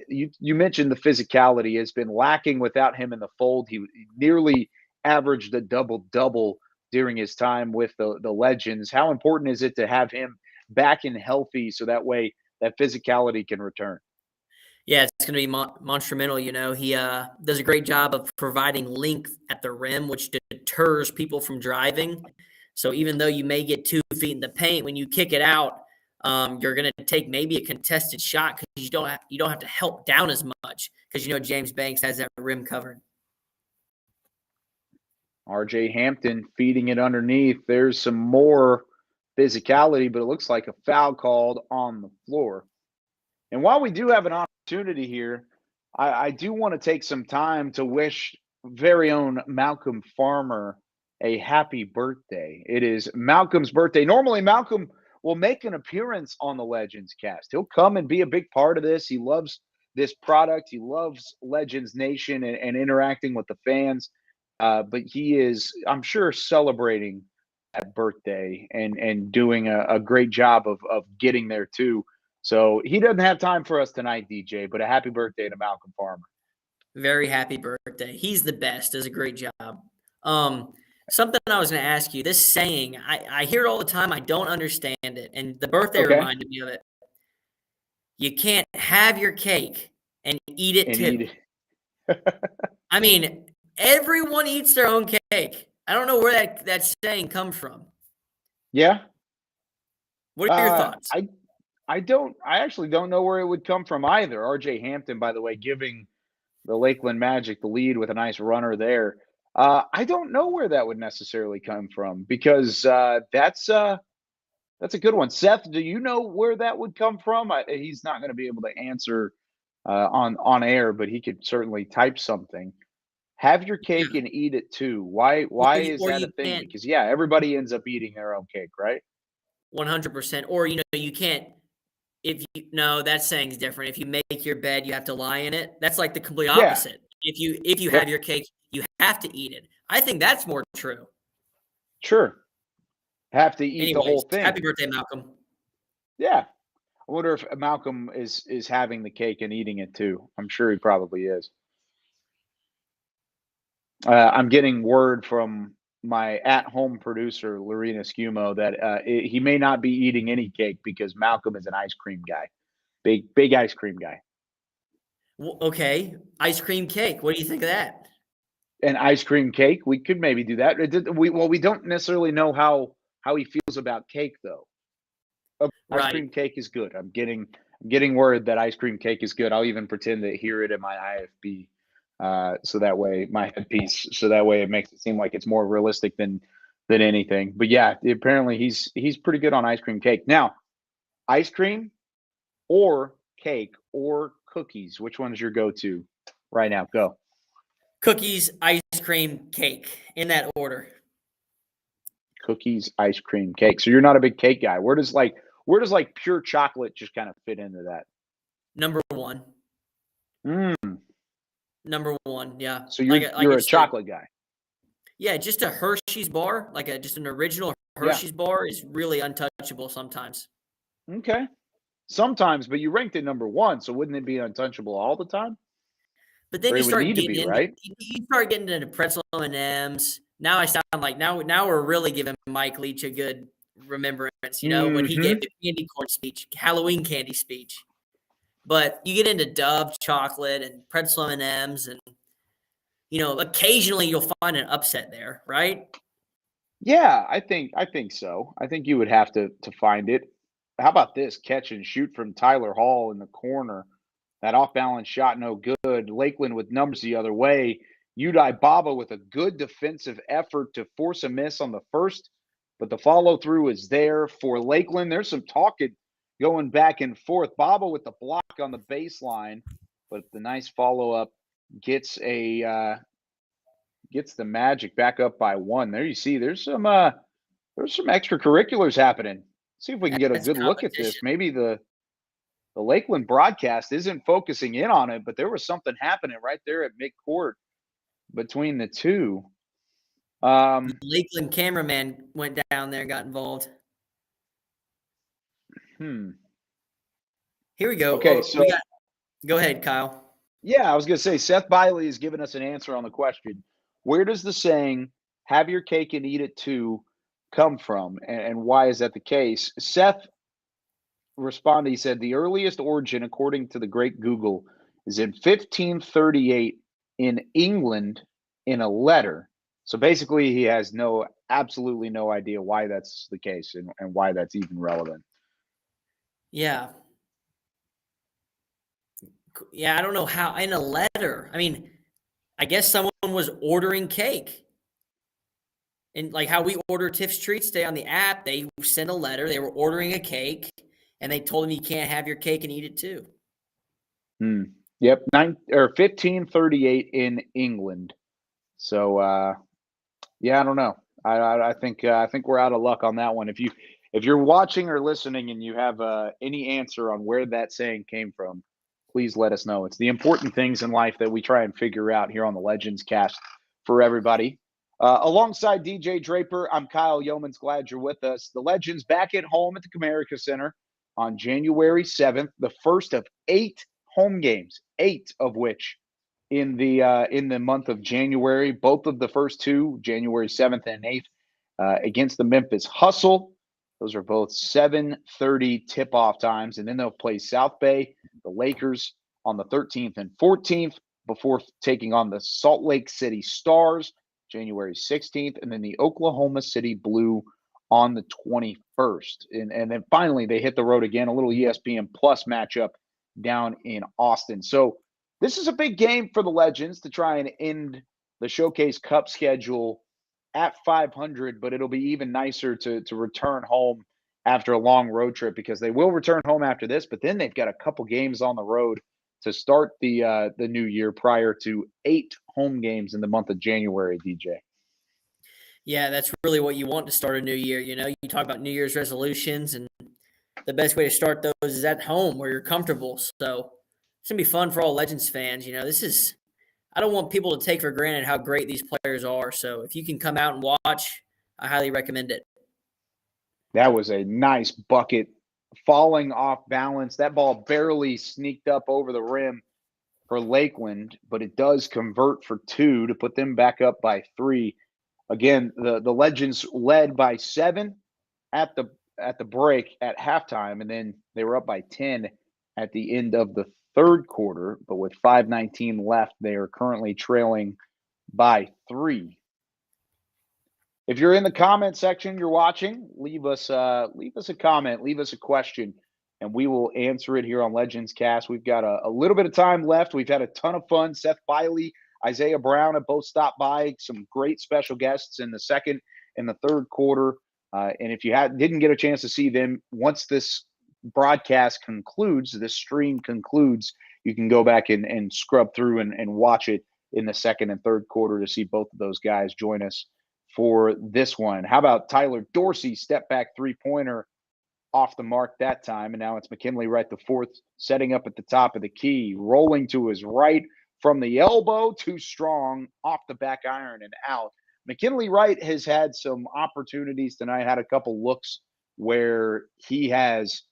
you mentioned the physicality has been lacking without him in the fold. He nearly averaged a double-double during his time with the Legends. How important is it to have him back and healthy so that way that physicality can return? Yeah, it's going to be monumental. He does a great job of providing length at the rim, which deters people from driving. So even though you may get 2 feet in the paint, when you kick it out, you're going to take maybe a contested shot because you don't have to help down as much because James Banks has that rim covered. RJ Hampton feeding it underneath. There's some more physicality, but it looks like a foul called on the floor. And while we do have an opportunity here, I do want to take some time to wish very own Malcolm Farmer a happy birthday. It is Malcolm's birthday. Normally, Malcolm will make an appearance on the Legends cast. He'll come and be a big part of this. He loves this product. He loves Legends Nation and interacting with the fans. But he is, I'm sure, celebrating that birthday and doing a great job of getting there too. So he doesn't have time for us tonight, DJ, but a happy birthday to Malcolm Farmer. Very happy birthday. He's the best. Does a great job. Something I was going to ask you, this saying, I hear it all the time. I don't understand it. And the birthday reminded me of it. You can't have your cake and eat it too. I mean, everyone eats their own cake. I don't know where that saying comes from. Yeah. What are your thoughts? I actually don't know where it would come from either. RJ Hampton, by the way, giving the Lakeland Magic the lead with a nice runner there. I don't know where that would necessarily come from because that's a good one. Seth, do you know where that would come from? He's not going to be able to answer on air, but he could certainly type something. Have your cake and eat it too. Why is that a thing? Because everybody ends up eating their own cake, right? 100%. Or you can't. That saying's different. If you make your bed, you have to lie in it. That's like the complete opposite. If you have your cake, you have to eat it. I think that's more true. Sure. Have to eat the whole thing. Happy birthday, Malcolm. Yeah. I wonder if Malcolm is having the cake and eating it too. I'm sure he probably is. I'm getting word from my at-home producer, Lorena Scumo, that he may not be eating any cake because Malcolm is an ice cream guy. Big ice cream guy. Well, okay. Ice cream cake. What do you think of that? An ice cream cake? We could maybe do that. We don't necessarily know how he feels about cake, though. Ice cream cake is good. I'm getting word that ice cream cake is good. I'll even pretend to hear it in my IFB. So that way my headpiece, so that way it makes it seem like it's more realistic than anything. But yeah, apparently he's pretty good on ice cream cake. Now, ice cream or cake or cookies, which one's your go-to right now? Go. Cookies, ice cream, cake, in that order. Cookies, ice cream, cake. So you're not a big cake guy. Where does pure chocolate just kind of fit into that? Number one. Number one, yeah. So you're a chocolate guy. Yeah, just a Hershey's bar, just an original Hershey's bar is really untouchable sometimes. Okay. Sometimes, but you ranked it number one, so wouldn't it be untouchable all the time? But then you start getting into pretzel M&Ms. Now I sound like now we're really giving Mike Leach a good remembrance, when he gave the candy corn speech, Halloween candy speech. But you get into Dove chocolate and pretzel M&Ms, and occasionally you'll find an upset there, right? Yeah, I think so. I think you would have to find it. How about this catch and shoot from Tyler Hall in the corner? That off-balance shot, no good. Lakeland with numbers the other way. Udai Baba with a good defensive effort to force a miss on the first, but the follow-through is there for Lakeland. There's some talking going back and forth. Baba with the block on the baseline, but the nice follow-up gets the Magic back up by one. There you see, there's some extracurriculars happening. See if we can get a good look at this. Maybe the Lakeland broadcast isn't focusing in on it, but there was something happening right there at midcourt between the two. The Lakeland cameraman went down there and got involved. Here we go. Okay, go ahead, Kyle. Yeah, I was going to say Seth Biley has given us an answer on the question. Where does the saying have your cake and eat it too come from, and why is that the case? Seth responded. He said the earliest origin, according to the great Google, is in 1538 in England in a letter. So basically, he has absolutely no idea why that's the case and why that's even relevant. Yeah. Yeah, I don't know how in a letter. I mean, I guess someone was ordering cake. And like how we order Tiff's Treats today on the app, they sent a letter. They were ordering a cake, and they told him you can't have your cake and eat it too. Yep, 1538 in England. So yeah, I don't know. I think we're out of luck on that one. If you're watching or listening and you have any answer on where that saying came from, please let us know. It's the important things in life that we try and figure out here on the Legends Cast for everybody. Alongside DJ Draper, I'm Kyle Youmans. Glad you're with us. The Legends back at home at the Comerica Center on January 7th, the first of 8 home games, 8 of which in the month of January. Both of the first 2, January 7th and 8th, against the Memphis Hustle. Those are both 7:30 tip-off times, and then they'll play South Bay, the Lakers, on the 13th and 14th before taking on the Salt Lake City Stars, January 16th, and then the Oklahoma City Blue on the 21st. And then finally, they hit the road again, a little ESPN Plus matchup down in Austin. So this is a big game for the Legends to try and end the Showcase Cup schedule at 500, but it'll be even nicer to return home after a long road trip, because they will return home after this, but then they've got a couple games on the road to start the new year prior to 8 home games in the month of January, DJ. Yeah, that's really what you want to start a new year. You know, you talk about New Year's resolutions, and the best way to start those is at home where you're comfortable. So it's going to be fun for all Legends fans. You know, I don't want people to take for granted how great these players are. So if you can come out and watch, I highly recommend it. That was a nice bucket falling off balance. That ball barely sneaked up over the rim for Lakeland, but it does convert for 2 to put them back up by 3. Again, the Legends led by 7 at the break at halftime, and then they were up by 10 at the end of the third quarter. But with 5:19 left, they are currently trailing by 3. If you're in the comment section, you're watching, leave us a comment, leave us a question, and we will answer it here on Legends Cast. We've got a little bit of time left. We've had a ton of fun. Seth Biley, Isaiah Brown have both stopped by. Some great special guests in the second and the third quarter. And if you didn't get a chance to see them, once this broadcast concludes, this stream concludes, you can go back and scrub through and watch it in the second and third quarter to see both of those guys join us for this one. How about Tyler Dorsey, step back 3-pointer off the mark that time, and now it's McKinley Wright the fourth, setting up at the top of the key, rolling to his right from the elbow, too strong, off the back iron and out. McKinley Wright has had some opportunities tonight, had a couple looks where he has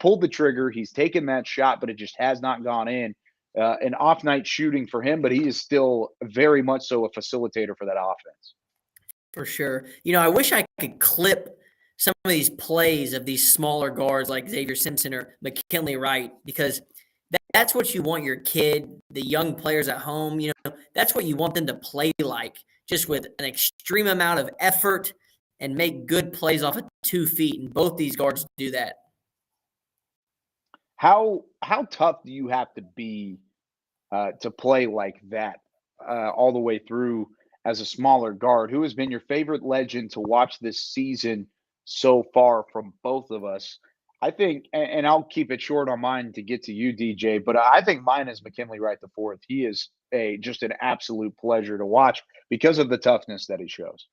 pulled the trigger, he's taken that shot, but it just has not gone in. An off night shooting for him, but he is still very much so a facilitator for that offense. For sure. You know, I wish I could clip some of these plays of these smaller guards like Xavier Simpson or McKinley Wright, because that's what you want your kid, the young players at home, you know, that's what you want them to play like, just with an extreme amount of effort and make good plays off of 2 feet. And both these guards do that. How tough do you have to be to play like that all the way through as a smaller guard? Who has been your favorite Legend to watch this season so far from both of us? I think, and I'll keep it short on mine to get to you, DJ, but I think mine is McKinley Wright the fourth. He is just an absolute pleasure to watch because of the toughness that he shows.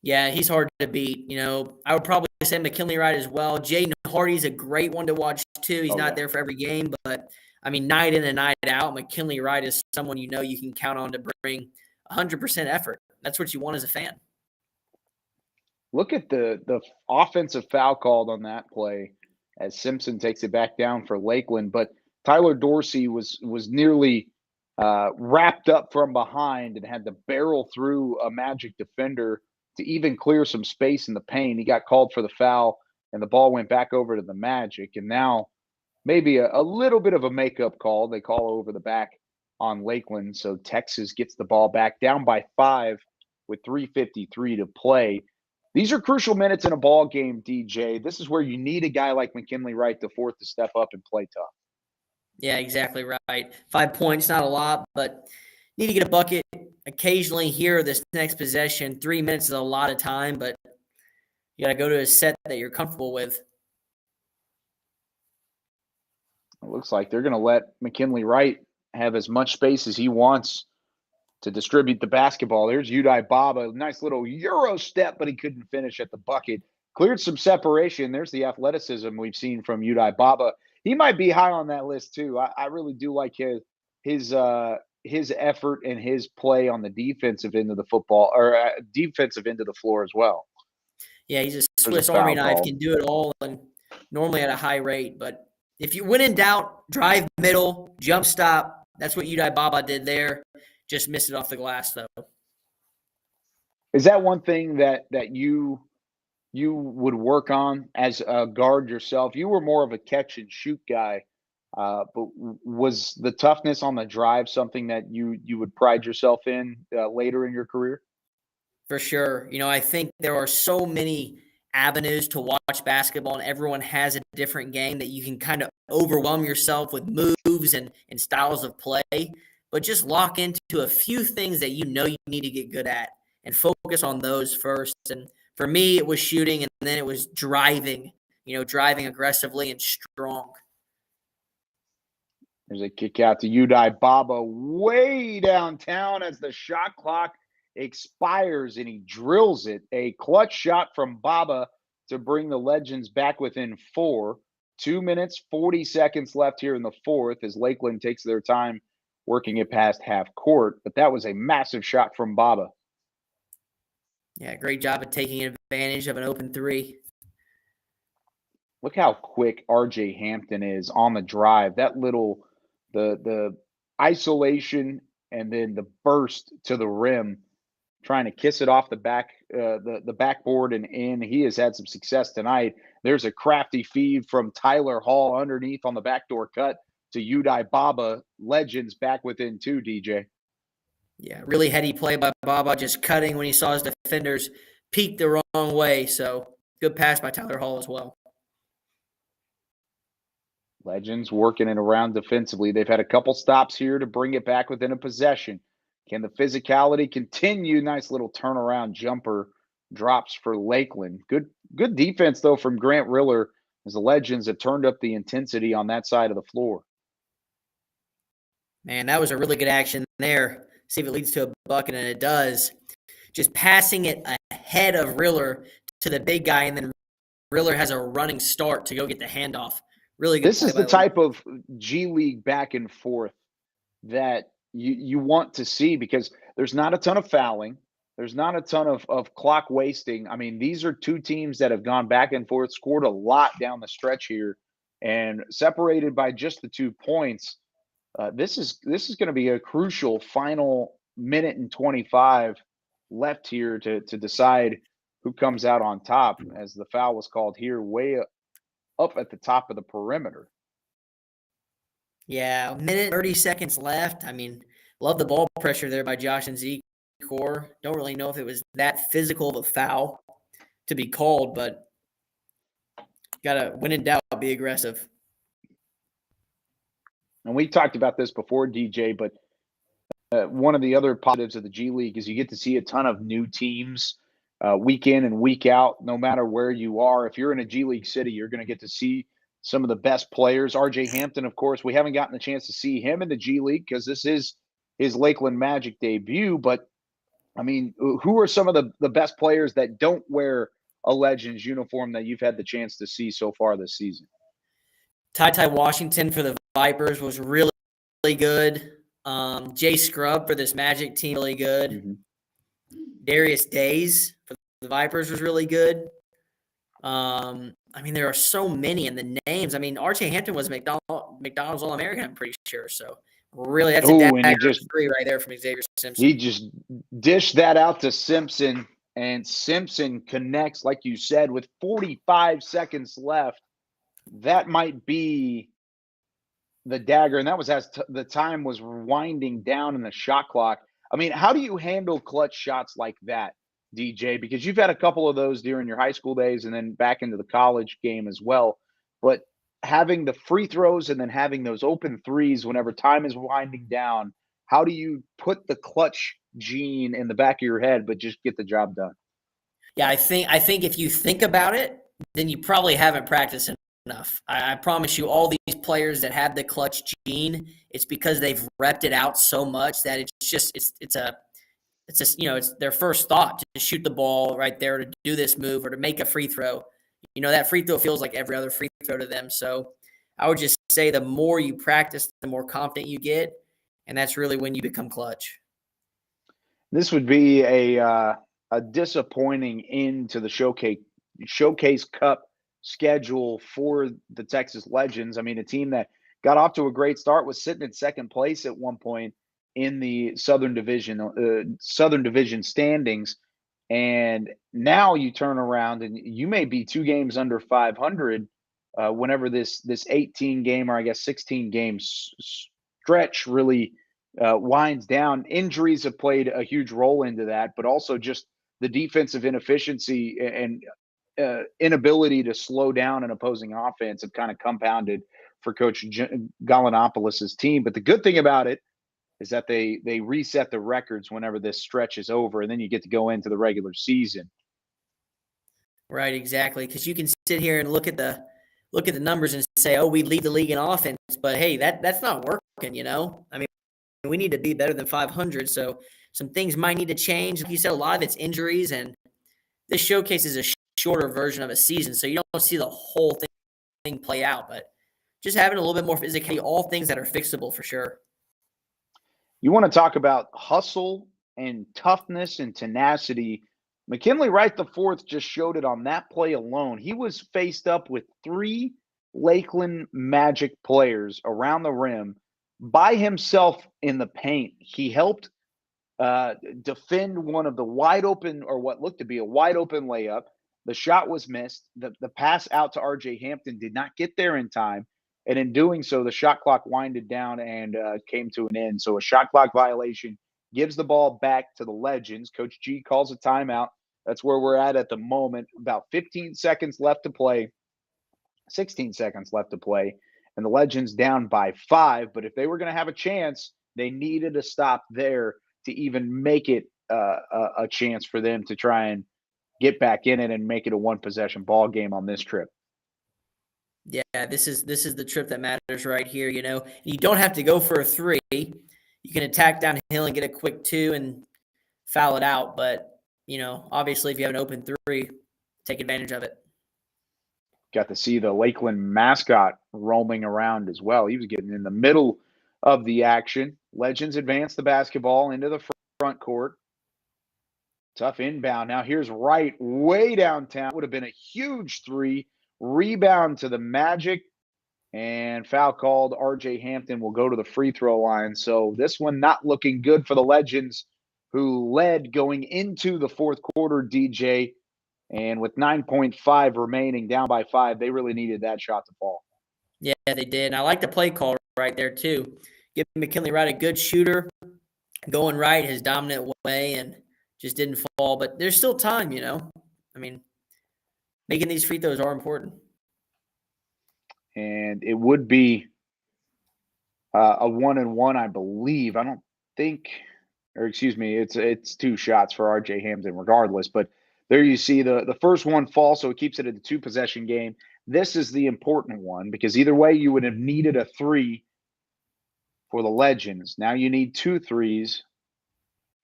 Yeah, he's hard to beat. You know, I would probably say McKinley Wright as well. Jaden Hardy's a great one to watch too. He's not there for every game, but I mean, night in and night out, McKinley Wright is someone you know you can count on to bring 100% effort. That's what you want as a fan. Look at the offensive foul called on that play as Simpson takes it back down for Lakeland. But Tyler Dorsey was nearly wrapped up from behind and had to barrel through a Magic defender to even clear some space in the paint. He got called for the foul, and the ball went back over to the Magic. And now maybe a little bit of a makeup call. They call over the back on Lakeland. So Texas gets the ball back down by 5 with 3:53 to play. These are crucial minutes in a ball game, DJ. This is where you need a guy like McKinley Wright the fourth to step up and play tough. Yeah, exactly right. 5 points, not a lot, but need to get a bucket occasionally here this next possession. 3 minutes is a lot of time, but you got to go to a set that you're comfortable with. It looks like they're going to let McKinley Wright have as much space as he wants to distribute the basketball. There's Udai Baba, nice little Euro step, but he couldn't finish at the bucket. Cleared some separation. There's the athleticism we've seen from Udai Baba. He might be high on that list too. I really do like his effort and his play on the defensive end of the football, or defensive end of the floor as well. Yeah, he's a Swiss Army knife, can do it all, and normally at a high rate. But if you when in doubt, drive middle, jump stop. That's what Udai Baba did there. Just missed it off the glass, though. Is that one thing that you would work on as a guard yourself? You were more of a catch and shoot guy, but was the toughness on the drive something that you would pride yourself in later in your career? For sure. I think there are so many avenues to watch basketball, and everyone has a different game that you can kind of overwhelm yourself with moves and styles of play. But just lock into a few things that you need to get good at and focus on those first. And for me, it was shooting, and then it was driving, driving aggressively and strong. There's a kick out to Udai Baba way downtown as the shot clock expires, and he drills it. A clutch shot from Baba to bring the Legends back within 4. 2 minutes, 40 seconds left here in the fourth as Lakeland takes their time working it past half court. But that was a massive shot from Baba. Yeah, great job of taking advantage of an open three. Look how quick RJ Hampton is on the drive. That little, the isolation and then the burst to the rim, trying to kiss it off the back, the backboard and in. He has had some success tonight. There's a crafty feed from Tyler Hall underneath on the backdoor cut to Udai Baba. Legends back within 2, DJ. Yeah, really heady play by Baba, just cutting when he saw his defenders peek the wrong way. So good pass by Tyler Hall as well. Legends working it around defensively. They've had a couple stops here to bring it back within a possession. Can the physicality continue? Nice little turnaround jumper drops for Lakeland. Good defense, though, from Grant Riller as the Legends have turned up the intensity on that side of the floor. Man, that was a really good action there. See if it leads to a bucket, and it does. Just passing it ahead of Riller to the big guy, and then Riller has a running start to go get the handoff. Really good. This is the type of G League back and forth that you want to see, because there's not a ton of fouling. There's not a ton of clock wasting. I mean, these are two teams that have gone back and forth, scored a lot down the stretch here, and separated by just the 2 points. This is going to be a crucial final minute and 25 left here to decide who comes out on top, as the foul was called here way up at the top of the perimeter. Yeah, a minute, 30 seconds left. I mean, love the ball pressure there by Josh and Zeke Core. Don't really know if it was that physical of a foul to be called, but got to, when in doubt, be aggressive. And we talked about this before, DJ, but one of the other positives of the G League is you get to see a ton of new teams week in and week out, no matter where you are. If you're in a G League city, you're going to get to see some of the best players. RJ Hampton, of course, we haven't gotten a chance to see him in the G League because this is his Lakeland Magic debut. But, I mean, who are some of the best players that don't wear a Legends uniform that you've had the chance to see so far this season? Ty Washington for the Vipers was really, really good. Jay Scrub for this Magic team, really good. Mm-hmm. Darius Days for the Vipers was really good. I mean, there are so many, and the names. I mean, RJ Hampton was McDonald's All-American, I'm pretty sure. So Really, that's a Oh, and dagger three right there from Xavier Simpson. he just dished that out to Simpson, and Simpson connects, like you said, with 45 seconds left. That might be the dagger, and that was as the time was winding down in the shot clock. I mean, how do you handle clutch shots like that, DJ? Because you've had a couple of those during your high school days and then back into the college game as well. But having the free throws and then having those open threes whenever time is winding down, how do you put the clutch gene in the back of your head but just get the job done? Yeah, I think if you think about it, then you probably haven't practiced enough. I promise you, all these players that have the clutch gene, it's because they've repped it out so much that it's their first thought to shoot the ball right there, to do this move or to make a free throw. That free throw feels like every other free throw to them. So I would just say the more you practice, the more confident you get, and that's really when you become clutch. This would be a disappointing end to the Showcase Cup schedule for the Texas Legends. I mean, a team that got off to a great start, was sitting in second place at one point in the Southern Division standings, and now you turn around and you may be 2 games under 500 whenever this 18 game, or I guess 16 game stretch really winds down. Injuries have played a huge role into that, but also just the defensive inefficiency and inability to slow down an opposing offense have kind of compounded for Coach Gallinopoulos' team. But the good thing about it is that they reset the records whenever this stretch is over, and then you get to go into the regular season. Right, exactly. Because you can sit here and look at the numbers and say, "Oh, we lead the league in offense," but hey, that's not working. I mean, we need to be better than 500. So some things might need to change. Like you said, a lot of it's injuries, and this showcase is a shorter version of a season, so you don't see the whole thing play out. But just having a little bit more physicality, all things that are fixable for sure. You want to talk about hustle and toughness and tenacity. McKinley Wright IV just showed it on that play alone. He was faced up with 3 Lakeland Magic players around the rim by himself in the paint. He helped defend one of the wide open, or what looked to be a wide open layup. The shot was missed. The pass out to RJ Hampton did not get there in time. And in doing so, the shot clock winded down and came to an end. So a shot clock violation gives the ball back to the Legends. Coach G calls a timeout. That's where we're at the moment. About 15 seconds left to play, 16 seconds left to play, and the Legends down by 5. But if they were going to have a chance, they needed a stop there to even make it a chance for them to try and get back in it and make it a one-possession ball game on this trip. Yeah, this is the trip that matters right here. You don't have to go for a 3. You can attack downhill and get a quick 2 and foul it out. But, obviously if you have an open 3, take advantage of it. Got to see the Lakeland mascot roaming around as well. He was getting in the middle of the action. Legends advance the basketball into the front court. Tough inbound. Now here's Wright way downtown. Would have been a huge 3. Rebound to the Magic, and foul called. RJ Hampton will go to the free throw line. So this one not looking good for the Legends, who led going into the fourth quarter, DJ. And with 9.5 remaining, down by 5, they really needed that shot to fall. Yeah, they did. And I like the play call right there too. Give McKinley Wright a good shooter, going right his dominant way, and just didn't fall. But there's still time, I mean, making these free throws are important. And it would be a 1-and-1, I believe. I don't think, or excuse me, it's 2 shots for RJ Hampton regardless. But there you see the first one fall, so it keeps it at a 2-possession game. This is the important one, because either way you would have needed a 3 for the Legends. Now you need 2 threes,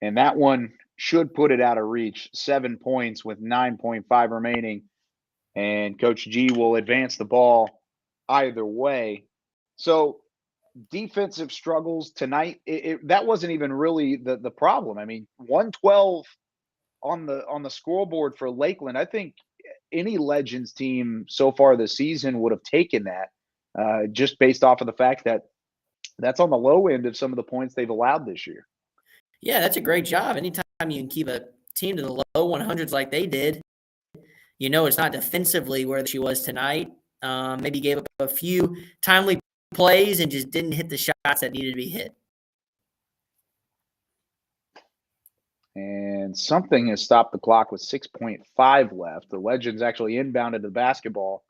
and that one should put it out of reach. 7 points with 9.5 remaining. And Coach G will advance the ball either way. So defensive struggles tonight, that wasn't even really the problem. I mean, 112 on the scoreboard for Lakeland. I think any Legends team so far this season would have taken that, just based off of the fact that That's on the low end of some of the points they've allowed this year. Yeah, that's a great job. Anytime you can keep a team to the low 100s like they did, it's not defensively where she was tonight. Maybe gave up a few timely plays and just didn't hit the shots that needed to be hit. And something has stopped the clock with 6.5 left. The Legends actually inbounded the basketball.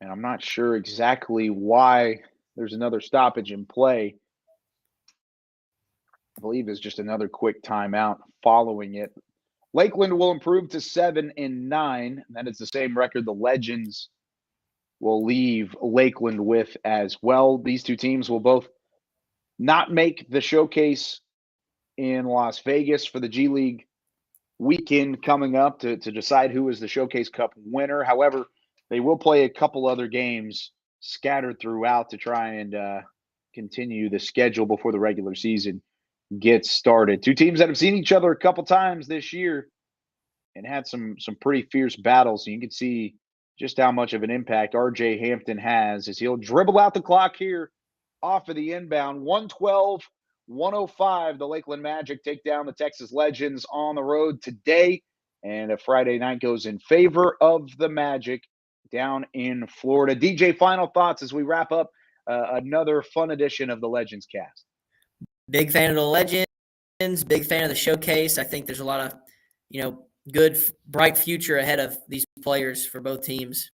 And I'm not sure exactly why there's another stoppage in play. I believe it's just another quick timeout following it. Lakeland will improve to 7-9. That is the same record the Legends will leave Lakeland with as well. These two teams will both not make the showcase in Las Vegas for the G League weekend coming up to decide who is the Showcase Cup winner. However, they will play a couple other games scattered throughout to try and continue the schedule before the regular season gets started. Two teams that have seen each other a couple times this year and had some pretty fierce battles. So you can see just how much of an impact RJ Hampton has as he'll dribble out the clock here off of the inbound. 112-105. The Lakeland Magic take down the Texas Legends on the road today. And a Friday night goes in favor of the Magic down in Florida. DJ, final thoughts as we wrap up another fun edition of the LegendsCast. Big fan of the Legends, big fan of the showcase. I think there's a lot of, good, bright future ahead of these players for both teams.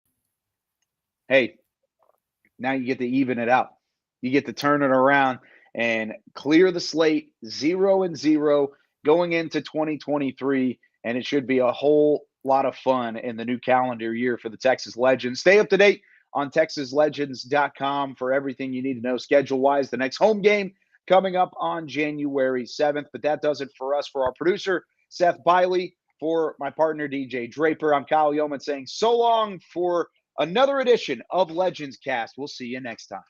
Hey, now you get to even it out. You get to turn it around and clear the slate 0-0 going into 2023. And it should be a whole lot of fun in the new calendar year for the Texas Legends. Stay up to date on TexasLegends.com for everything you need to know schedule-wise. The next home game coming up on January 7th. But that does it for us. For our producer, Seth Biley, for my partner, DJ Draper, I'm Kyle Youmans saying so long for another edition of LegendsCast. We'll see you next time.